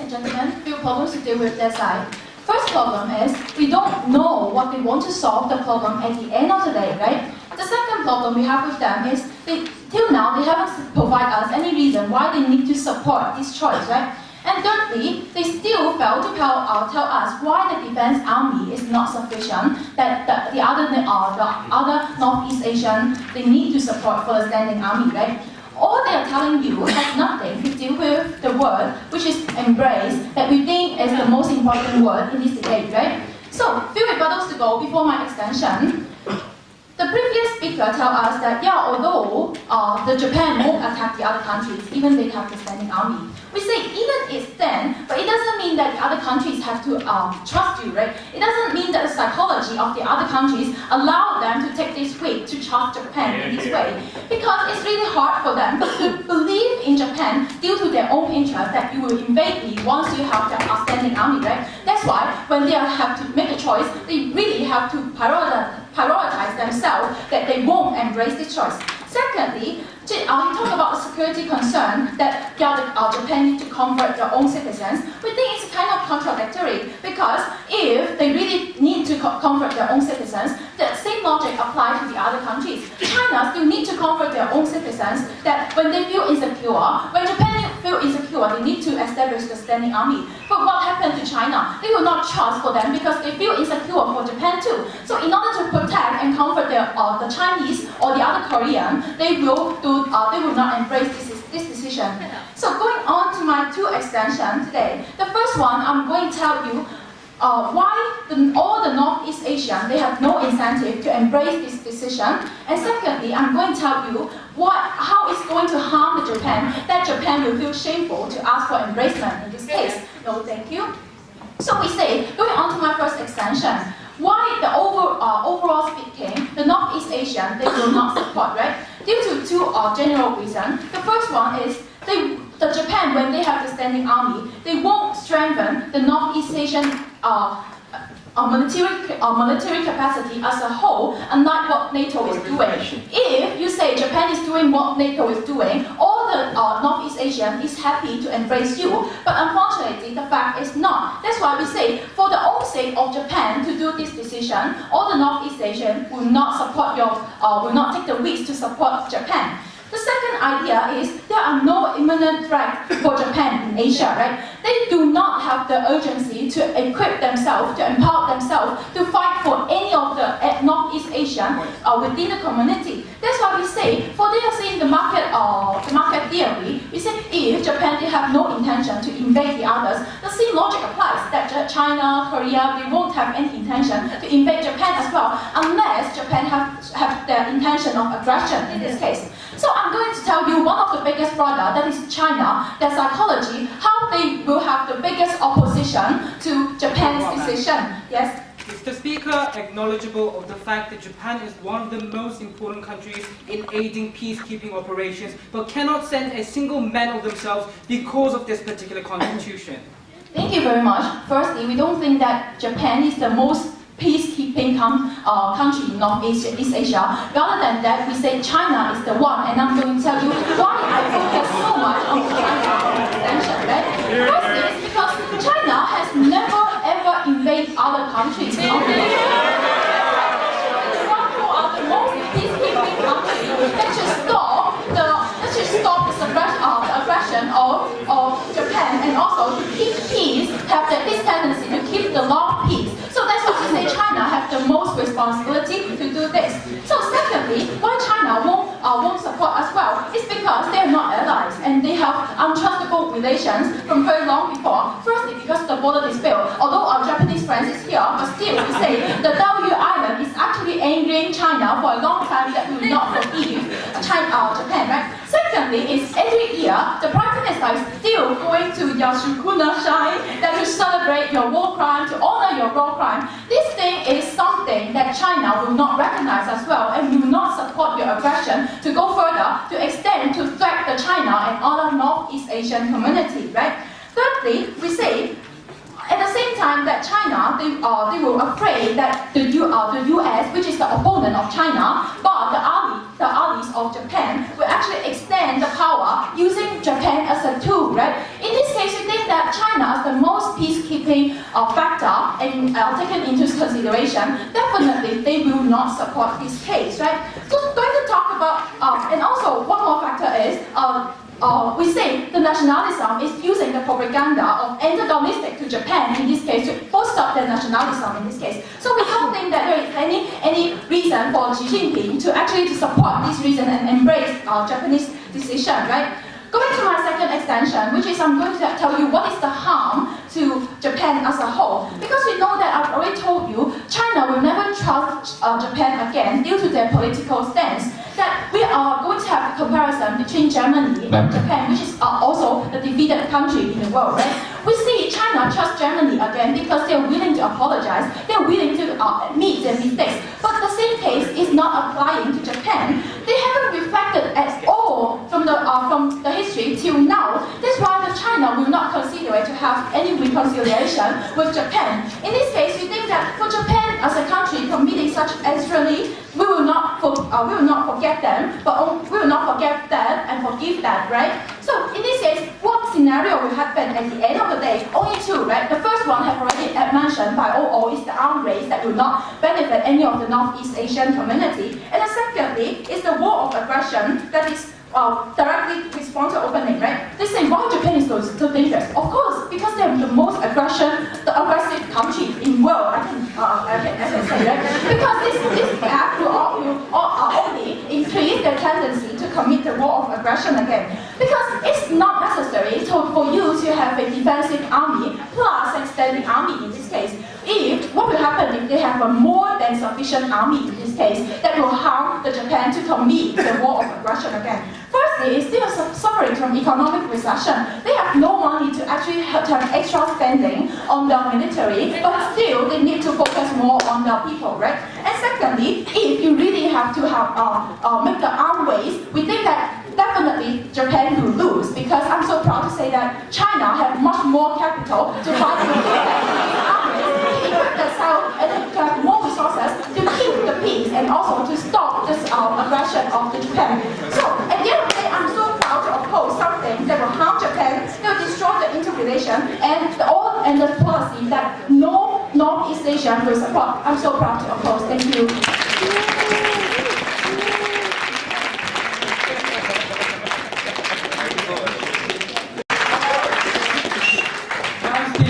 Gentlemen, few problems to deal with that side. First problem is we don't know what they want to solve the problem at the end of the day, right? The second problem we have with them is till now they haven't provided us any reason why they need to support this choice, right? And thirdly, they still fail to tell us why the defense army is not sufficient, that the other Northeast Asian, they need to support for the standing army, right? All they are telling you has nothing to do with the word, which is embrace, that we think is the most important word in this debate, right? So, few rebuttals to go before my extension. The previous speaker tells us that, yeah, although the Japan won't attack the other countries, even they have the standing army. We say even it's then, but it doesn't mean that the other countries have to trust you, right? It doesn't mean that the psychology of the other countries allow them to take this way, to trust Japan in this way. Because it's really hard for them to believe in Japan due to their own interest that you will invade me once you have the standing army, right? That's why when they have to make a choice, they really have to prioritize themselves that they won't embrace this choice. Secondly, you talk about the security concern that Japan need to convert their own citizens. We think it's kind of contradictory because if they really need to convert their own citizens, the same logic applies to the other countries. China still need to convert their own citizens that when they feel insecure, when Japan feel insecure, they need to establish the standing army. But what happened to China? They will not trust for them because they feel insecure for Japan too. So in order to protect and comfort the Chinese or the other Korean, they will not embrace this decision. So going on to my two extensions today. The first one, I'm going to tell you why all the Northeast Asian, they have no incentive to embrace this decision. And secondly, I'm going to tell you how it's going to harm the Japan, that Japan will feel shameful to ask for embracement in this case. No, thank you. So we say, going on to my first extension, why the overall speaking, the Northeast Asian, they will not support, right? Due to two general reasons. The first one is, the Japan, when they have the standing army, they won't strengthen the Northeast Asian military capacity as a whole, unlike what NATO is doing. If you say Japan is doing what NATO is doing, all the Northeast Asian is happy to embrace you, but unfortunately the fact is not. That's why we say, for the own sake of Japan to do this decision, all the Northeast Asian will not support will not take the risk to support Japan. The second idea is there are no imminent threats for Japan in Asia, right? They do not have the urgency to equip themselves, to empower themselves, to fight for any of the Northeast Asian within the community. That's why we say, for they are saying the market theory, we say if Japan they have no intention to invade the others, the same logic applies that China, Korea, they won't have any intention to invade Japan as well, unless Japan have the intention of aggression in this case. So I'm going to tell you one of the biggest product, that is China, their psychology, how they will have the biggest opposition to Japan's decision. Yes? Is the Speaker acknowledgeable of the fact that Japan is one of the most important countries in aiding peacekeeping operations, but cannot send a single man of themselves because of this particular constitution? Thank you very much. Firstly, we don't think that Japan is the most peacekeeping country in Northeast Asia. Rather than that, we say China is the one, and I'm going to tell you why I focus so much on China extension, right? Firstly, it's because China has never ever invaded other countries. It's one who are the most peacekeeping country that should stop the aggression of Japan, and also to keep peace, have this tendency to keep the long peace. So that's why we say China have the most responsibility to do this. So secondly, why China won't support as well is because they are not allies and they have untrustable relations from very long before. Firstly, because the border dispute. Although our Japanese friends is here, but still we say the W Island is actually angering China for a long time that we will not forgive Japan, right? Secondly, is every year the Prime Minister is still going to Yasukuna Shrine that to celebrate your war crime, to honor your war crime. This thing is something that China will not recognize as well, and will not support your aggression to go further, to extend to threat the China and other Northeast Asian community, right? Thirdly, we say, at the same time that China, they were afraid that the US, which is the opponent of China, but the allies of Japan, will actually extend the power using Japan as a tool, right? In this case, we think that China is the most peacekeeping factor and taken into consideration. Definitely, they will not support this case, right? So we're going to talk about, and also one more factor is, we say the nationalism is using the propaganda of antagonistic to Japan in this case to foster the nationalism in this case. So we don't think that there is any reason for Xi Jinping to actually support this reason and embrace Japanese decision, right? Going to my second extension, which is I'm going to tell you what is the harm to Japan as a whole. Because we know that I've already told you, China will never trust Japan again due to their political stance. That we are going to have a comparison between Germany and Japan, which is also the defeated country in the world, right? We see China trust Germany again because they're willing to apologize, they're willing to admit their mistakes. But the same case is not applying to Japan. They haven't reflected at all from the history till now. That's why the China will not consider it to have any reconciliation with Japan. In this case, we think that for Japan as a country committing such extremely, we will not forget them, but we will not forget that and forgive that, right? So in this case, what scenario will happen at the end of the day? Only two, right? The first one have already mentioned by OO is the arms race that will not benefit any of the Northeast Asian community. And the secondly is the war of aggression that is directly respond to opening, right? They say, why Japan is so dangerous? Of course, because they're the most aggressive country in world. I can say, right? Because this act will only increase their tendency to commit the war of aggression again. Because it's not necessary for you to have a defensive army plus an standing army in this case. What will happen if they have a more than sufficient army in this case that will harm the Japan to commit the war of aggression again? Firstly, it's still suffering from economic recession. They have no money to actually have extra spending on the military, but still they need to focus more on the people, right? And secondly, if you really have to make the arm race, we think that definitely Japan will lose, because I'm so proud to say that China have much more capital to fight the arm race, to equip themselves, and to have more resources to keep the peace and also to stop this aggression of the Japan. So at the end of the day, I'm so proud to oppose something that will harm Japan, that will destroy the interrelation and the policy that no Northeast Asia will support. I'm so proud to oppose. Thank you.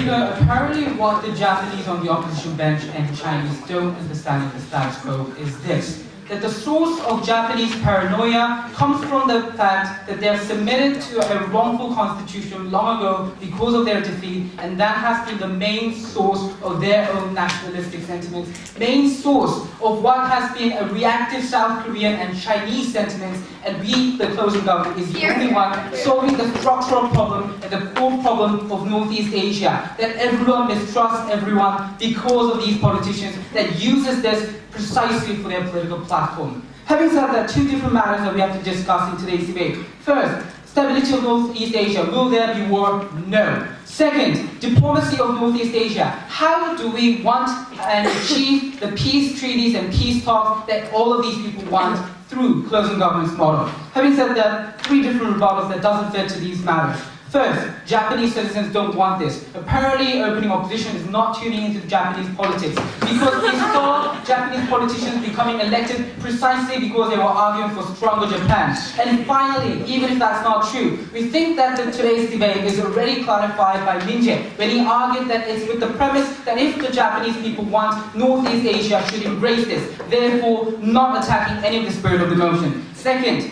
Apparently what the Japanese on the opposition bench and Chinese don't understand of the status quo is this, that the source of Japanese paranoia comes from the fact that they have submitted to a wrongful constitution long ago because of their defeat, and that has been the main source of their own nationalistic sentiments, main source of what has been a reactive South Korean and Chinese sentiments, and we, the closing government, is the only one solving the structural problem and the core problem of Northeast Asia, that everyone mistrusts everyone because of these politicians that uses this precisely for their political platform. Having said that, two different matters that we have to discuss in today's debate. First, stability of Northeast Asia. Will there be war? No. Second, diplomacy of Northeast Asia. How do we want and achieve the peace treaties and peace talks that all of these people want through closing government's model? Having said that, three different rebuttals that doesn't fit to these matters. First, Japanese citizens don't want this. Apparently, opening opposition is not tuning into Japanese politics, because we saw Japanese politicians becoming elected precisely because they were arguing for stronger Japan. And finally, even if that's not true, we think that today's debate is already clarified by Min Jae when he argued that it's with the premise that if the Japanese people want, Northeast Asia should embrace this, therefore not attacking any of the spirit of the motion. Second,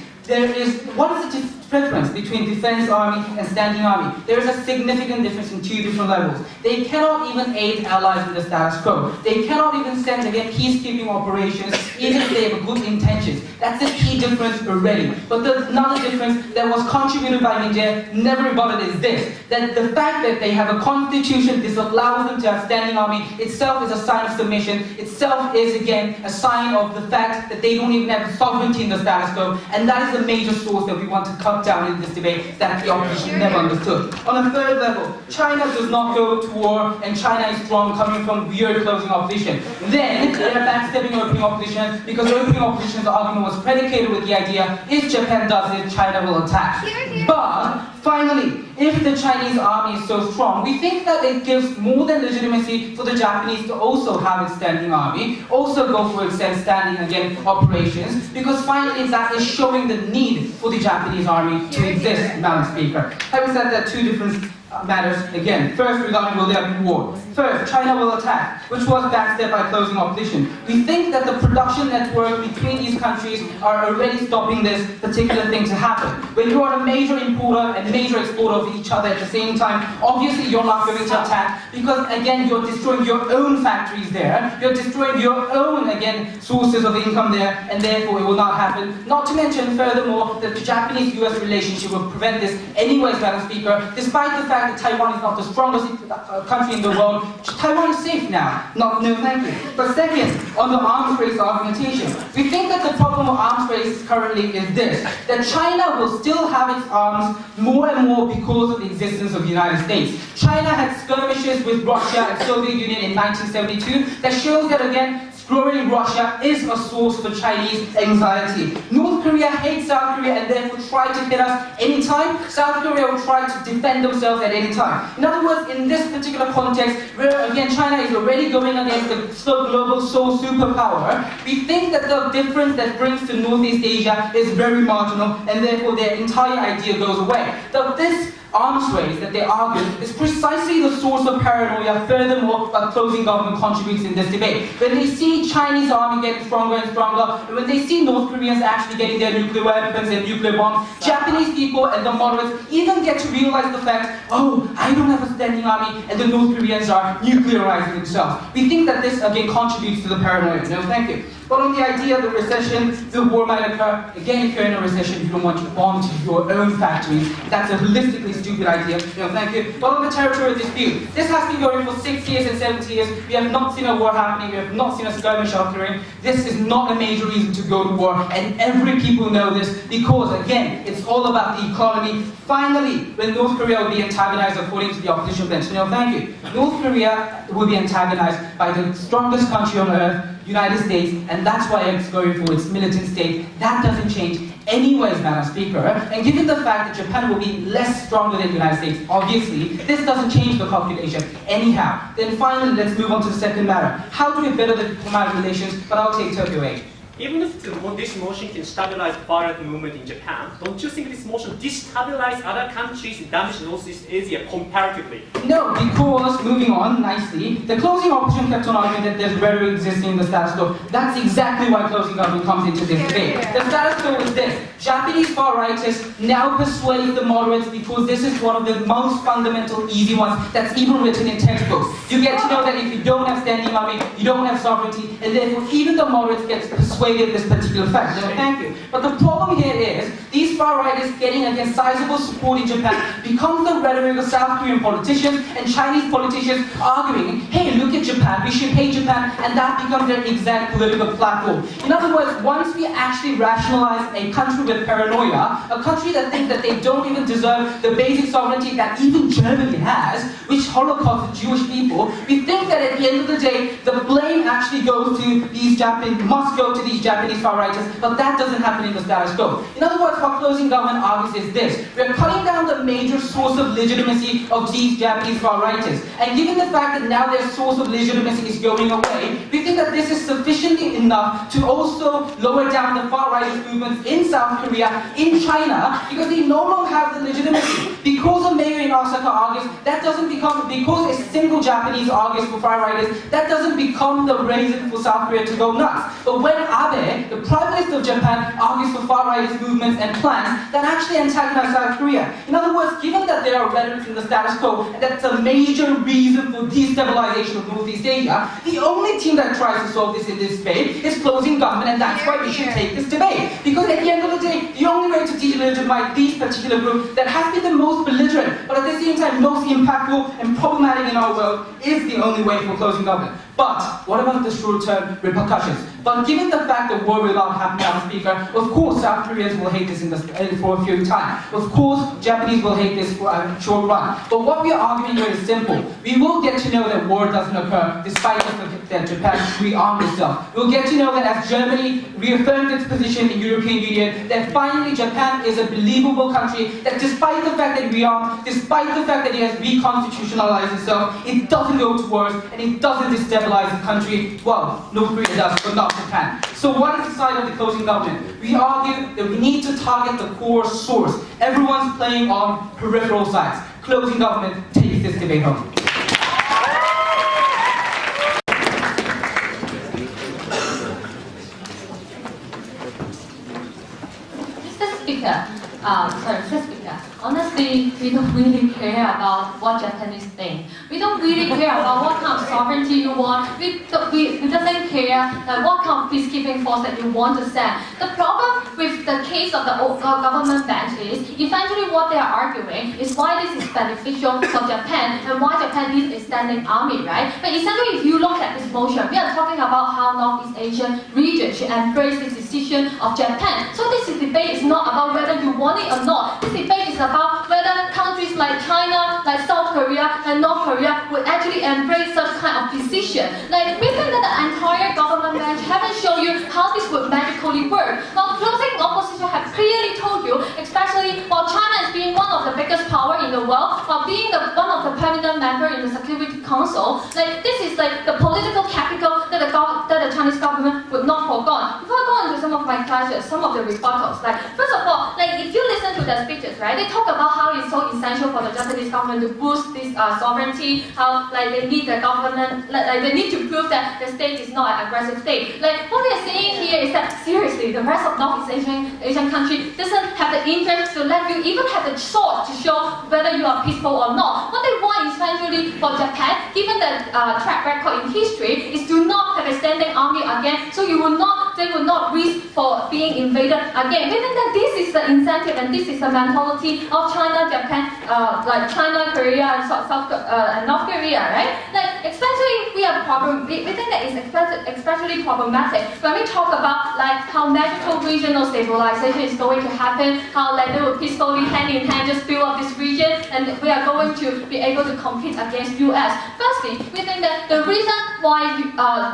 what is the difference between defense army and standing army? There is a significant difference in two different levels. They cannot even aid allies in the status quo. They cannot even send again peacekeeping operations even if they have good intentions. That's a key difference already. But another difference that was contributed by Min Jae, never rebutted, is this, that the fact that they have a constitution disallows them to have standing army itself is a sign of submission, itself is again a sign of the fact that they don't even have sovereignty in the status quo, and that is the major source that we want to cut down in this debate that the opposition never understood. On a third level, China does not go to war, and China is strong coming from weird closing opposition. Then they're backstepping opening opposition because opening opposition's argument was predicated with the idea, if Japan does it, China will attack. But finally, if the Chinese army is so strong, we think that it gives more than legitimacy for the Japanese to also have its standing army, also go for its standing again operations, because finally that is showing the need for the Japanese army to exist, Madam Speaker. Having said that, two different matters again. First, regarding will there be war. First, China will attack, which was backstepped by closing opposition. We think that the production network between these countries are already stopping this particular thing to happen. When you are a major importer and major exporter of each other at the same time, obviously you're not going to attack, because again you're destroying your own factories there, you're destroying your own again sources of income there, and therefore it will not happen. Not to mention furthermore that the Japanese-US relationship will prevent this anyways, Madam Speaker, despite the fact that Taiwan is not the strongest country in the world. Taiwan is safe now. No thank you. But second, on the arms race argumentation, we think that the problem of arms race currently is this, that China will still have its arms more and more because of the existence of the United States. China had skirmishes with Russia and Soviet Union in 1972 that shows that again, growing Russia is a source for Chinese anxiety. North Korea hates South Korea and therefore try to hit us anytime. South Korea will try to defend themselves at any time. In other words, in this particular context, where again China is already going against the global sole superpower, we think that the difference that brings to Northeast Asia is very marginal and therefore their entire idea goes away. So this arms race that they argue is precisely the source of paranoia. Furthermore, what closing government contributes in this debate. When they see Chinese army getting stronger and stronger, and when they see North Koreans actually getting their nuclear weapons and nuclear bombs, Japanese people and the moderates even get to realize the fact, oh, I don't have a standing army and the North Koreans are nuclearizing themselves. We think that this again contributes to the paranoia. No, thank you. But on the idea of the recession, the war might occur. Again, if you're in a recession, you don't want to bomb to your own factories. That's a holistically stupid idea. No, thank you. But on the territorial dispute, this has been going for 6 years and 70 years. We have not seen a war happening. We have not seen a skirmish occurring. This is not a major reason to go to war, and every people know this because, again, it's all about the economy. Finally, when North Korea will be antagonized according to the opposition bench. No, thank you. North Korea will be antagonized by the strongest country on earth, United States, and that's why it's going for its militant state. That doesn't change anyways, Madam Speaker. And given the fact that Japan will be less stronger than the United States, obviously, this doesn't change the calculation anyhow. Then finally, let's move on to the second matter. How do we better the diplomatic relations? But I'll take Tokyo 8. Even if this motion can stabilize far-right movement in Japan, don't you think this motion destabilize other countries in damage Northeast Asia comparatively? No, because, moving on nicely, the closing opposition kept on arguing that there's rhetoric existing in the status quo. That's exactly why closing government comes into this debate. The status quo is this. Japanese far-rightists now persuade the moderates because this is one of the most fundamental, easy ones that's even written in textbooks. You get to know that if you don't have standing army, you don't have sovereignty, and therefore even the moderates get persuaded this particular fact. No, thank you. But the problem here is, these far-rightists getting against sizable support in Japan becomes the rhetoric of South Korean politicians and Chinese politicians arguing, hey, look at Japan, we should hate Japan, and that becomes their exact political platform. In other words, once we actually rationalize a country with paranoia, a country that thinks that they don't even deserve the basic sovereignty that even Germany has, which holocausted Jewish people, we think that at the end of the day, the blame actually goes to these Japanese, must go to these Japanese far-rightists, but that doesn't happen in the status quo. In other words, what closing government argues is this. We're cutting down the major source of legitimacy of these Japanese far-rightists. And given the fact that now their source of legitimacy is going away, we think that this is sufficiently enough to also lower down the far-rightist movements in South Korea, in China, because they no longer have the legitimacy. Because a mayor in Osaka argues, that doesn't become, because a single Japanese argues for far-rightists, that doesn't become the reason for South Korea to go nuts. But when Abe, the Prime Minister of Japan, argues for far-rightist movements and plans that actually antagonize South Korea. In other words, given that there are rhetoric in the status quo, and that's a major reason for destabilization of Northeast Asia, the only team that tries to solve this in this debate is closing government, and that's why we should take this debate. Because at the end of the day, the only way to delegitimize these particular groups that has been the most belligerent, but at the same time most impactful and problematic in our world, is the only way for closing government. But what about the short-term repercussions? But given the fact that war will not happen, Madam Speaker, of course South Koreans will hate this for a few time. Of course Japanese will hate this for a short run. But what we are arguing here is simple. We will get to know that war doesn't occur despite the fact that Japan rearmed itself. We'll get to know that as Germany reaffirmed its position in the European Union, that finally Japan is a believable country, that despite the fact that it rearmed, despite the fact that it has reconstitutionalized itself, it doesn't go to wars and it doesn't destabilize the country. Well, North Korea does, but not Japan. So what is the side of the closing government? We argue that we need to target the core source. Everyone's playing on peripheral sides. Closing government takes this debate home. Mr. Speaker, honestly, we don't really care about what Japanese think. We don't really care about what kind of sovereignty you want. We doesn't care what kind of peacekeeping force that you want to send. The problem with with the case of the government bench is, eventually what they are arguing is why this is beneficial for Japan and why Japan needs a standing army, right? But essentially, if you look at this motion, we are talking about how Northeast Asian region should embrace this decision of Japan. So this debate is not about whether you want it or not. This debate is about whether countries like China, like South Korea, and North Korea would actually embrace such kind of decision. Like, we think that the entire government bench haven't shown you how this would magically work. While closing opposition have clearly told you, especially while China is being one of the biggest power in the world, while being one of the permanent member in the Security Council, like this is like the political capital that the Chinese government would not forget. Before I go into some of my classes, some of the rebuttals, like first of all, like if you listen to their speeches, right, they talk about how it's so essential for the Japanese government to boost this sovereignty, how like they need the government, like they need to prove that the state is not an aggressive state. Like what we are saying here is that seriously, the rest of Northeast Asian country doesn't have the interest to let you even have the sword to show whether you are peaceful or not. What they want essentially for Japan, given the track record in history, is to not have a standing army again, so they will not risk for being invaded again. We think that this is the incentive and this is the mentality of China, Japan, like China, Korea, and and North Korea, right? Like especially we think that it's especially problematic when we talk about like how magical regional stabilization is going to happen, how like they will peacefully hand in hand just build up this region, and we are going to be able to compete against US. Firstly, we think that the reason why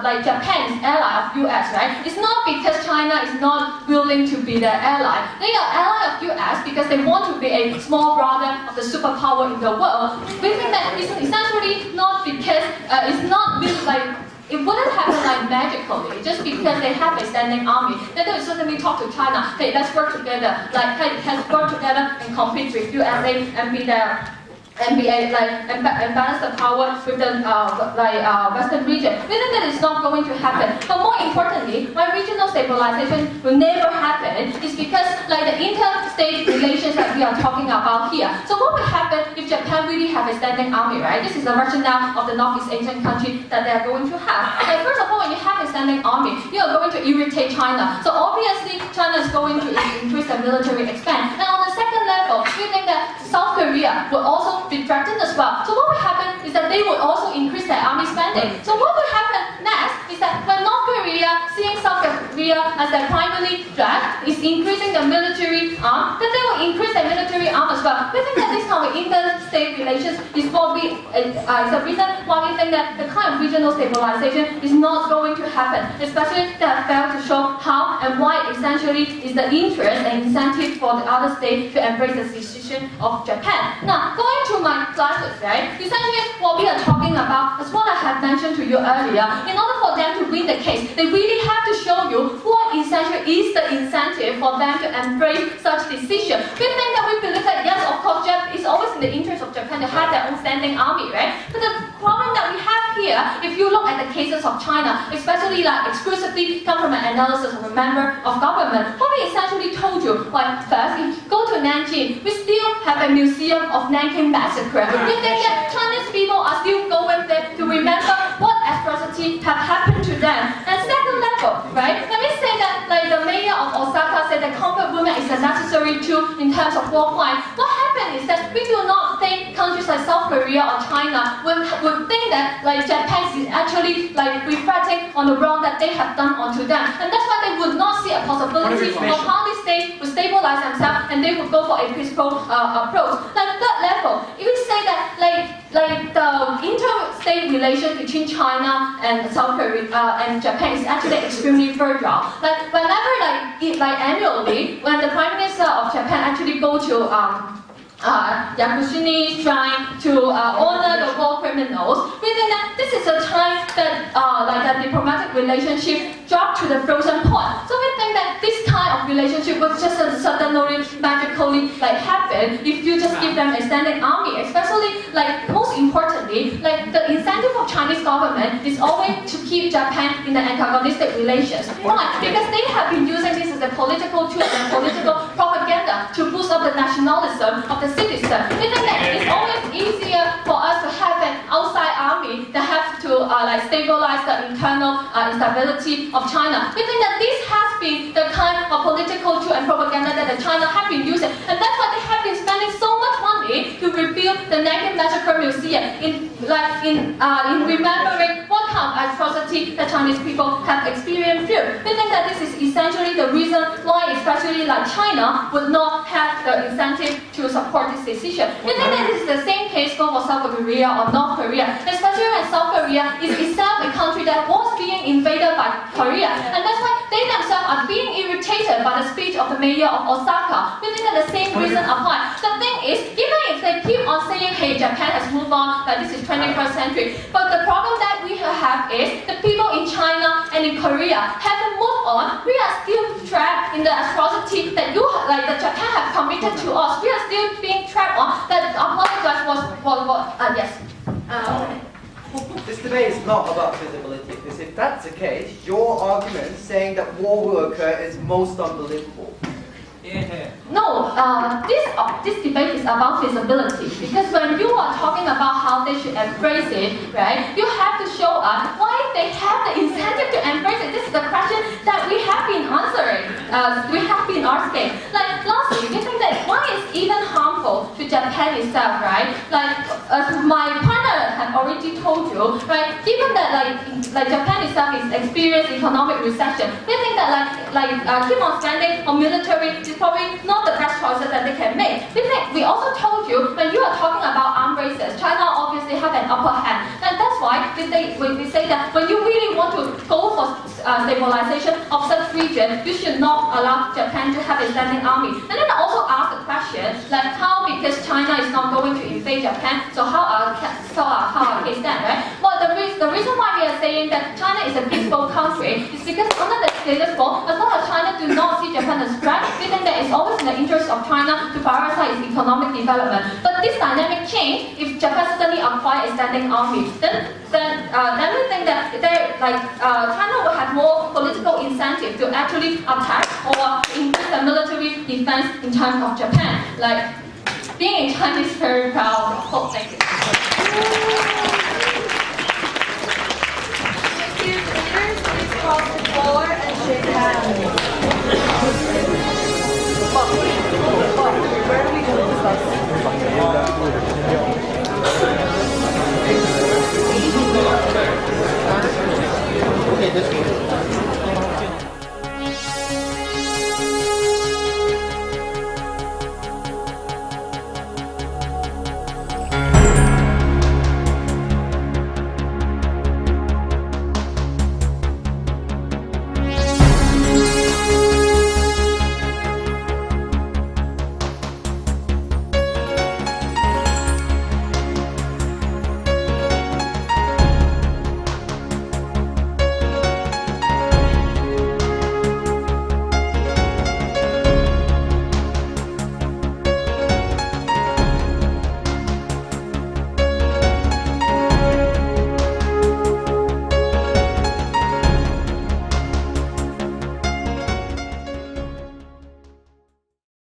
like Japan is ally of US, right, is not because China is not willing to be their ally. They are ally of US because they want to be a small brother of the superpower in the world. We think that it's essentially not because it's not really like it wouldn't happen like magically, just because they have a standing army. Then they would certainly talk to China, hey, let's work together, like hey, let's work together and compete with USA and be there. And balance the power with the Western region. We think that it's not going to happen. But more importantly, why regional stabilization will never happen is because like the interstate relations that we are talking about here. So what would happen if Japan really have a standing army, right? This is the rationale of the Northeast Asian country that they are going to have. Like first of all, when you have a standing army, you are going to irritate China. So obviously, China is going to increase the military expand. And on the second level, we think that South Korea will also be threatened as well. So what will happen is that they will also increase their army spending. So what will happen next is that when North Korea, seeing South Korea as their primary threat, is increasing the military arm, then they will increase their military arm as well. We think that this kind of interstate relations is probably the reason why we think that the kind of regional stabilization is not going to happen, especially they have failed to show how and why essentially is the interest and incentive for the other state to embrace the decision of Japan. Now, going to my classes, right? Essentially, what we are talking about is what I have mentioned to you earlier. In order for them to win the case, they really have to show you what essentially is the incentive for them to embrace such decision. We think that we believe that yes, of course, it's always in the interest of Japan to have their own standing army, right? But the problem that we have here, if you look at the cases of China, especially like exclusively come from an analysis of a member of government, what we essentially told you, like first, if you go to Nanjing, we still have a museum of Nanking Massacre. We think that Chinese people are still going there to remember what atrocity have happened to them. And second level, right? Let me say that like the mayor of Osaka said that comfort women is a necessary tool in terms of war crime. What happened is that we do not think countries like South Korea or China would think that like Japan is actually like reflecting on the wrong that they have done onto them. And that's why they would not see a possibility of how this state would stabilize themselves and they would go for a peaceful approach. Like third level, if we say that like the interstate relation between China and South Korea and Japan is actually extremely fragile. Like whenever like annually, when the Prime Minister of Japan actually go to Yakushini shrine to honor the war criminals, we think that this is a time that like a diplomatic relationship dropped to the frozen point. So we think that this kind of relationship would just suddenly magically like happen if you just give them a standing army. Especially like most importantly, like the incentive of Chinese government is always to keep Japan in the antagonistic relations. Why? Because they have been using this as a political tool and political propaganda to boost up the nationalism of the citizen. We think that it's always easier for us to have an outside army that has to stabilize the internal instability of China. We think that this has been the kind of political tool and propaganda that China have been using. And that's why they have been spending so much money to rebuild the Nanking Massacre Museum in remembering what kind of atrocity the Chinese people have experienced through. We think that this is essentially the reason why, especially like China, would not have the incentive to support this decision. We think that this is the same case for South Korea or North Korea, especially when South Korea is itself a country that was being invaded by Korea, and that's why they themselves are being irritated by the speech of the mayor of Osaka. We think that the same reason applies. The thing is, even if they keep on saying, hey, Japan has moved on, that this is 21st century, but the problem that we have is the people in China and in Korea haven't moved on. We are still trapped in the atrocity that that Japan have committed to us. We are still being trapped on that. Apologize yes. This debate is not about feasibility, because if that's the case, your argument saying that war will occur is most unbelievable. No, this debate is about feasibility, because when you are talking about how they should embrace it, right, you have to show us why they have the incentive to embrace it. This is the question that we have been answering, we have been asking. Like, lastly, we think that why it's even harmful to Japan itself, right? Like, my partner had already told you, right, given that like Japan itself is experiencing economic recession, we think that keep on spending on military is probably not the best choices that they can make. We also told you, when you are talking about arms races, China obviously have an upper hand. And that's why we say that when you really want to go for stabilization of such region, you should not allow Japan to have a standing army. And then I also asked the question, like how, because China is not going to invade Japan, so how are they stand, right? Well, the reason why we are saying that China is a peaceful country is because under the status quo, as long as China do not see Japan as a threat, we think that it's always in the interest of China to prioritize its economic development. But this dynamic change, if Japan suddenly acquire a standing army, then we think that China will have more political incentive to actually attack or increase the military defense in terms of Japan. Like, being a Chinese, very proud. Oh, thank you. Thank you. Leaders, please cross the floor and shake hands. Where are we going to discuss?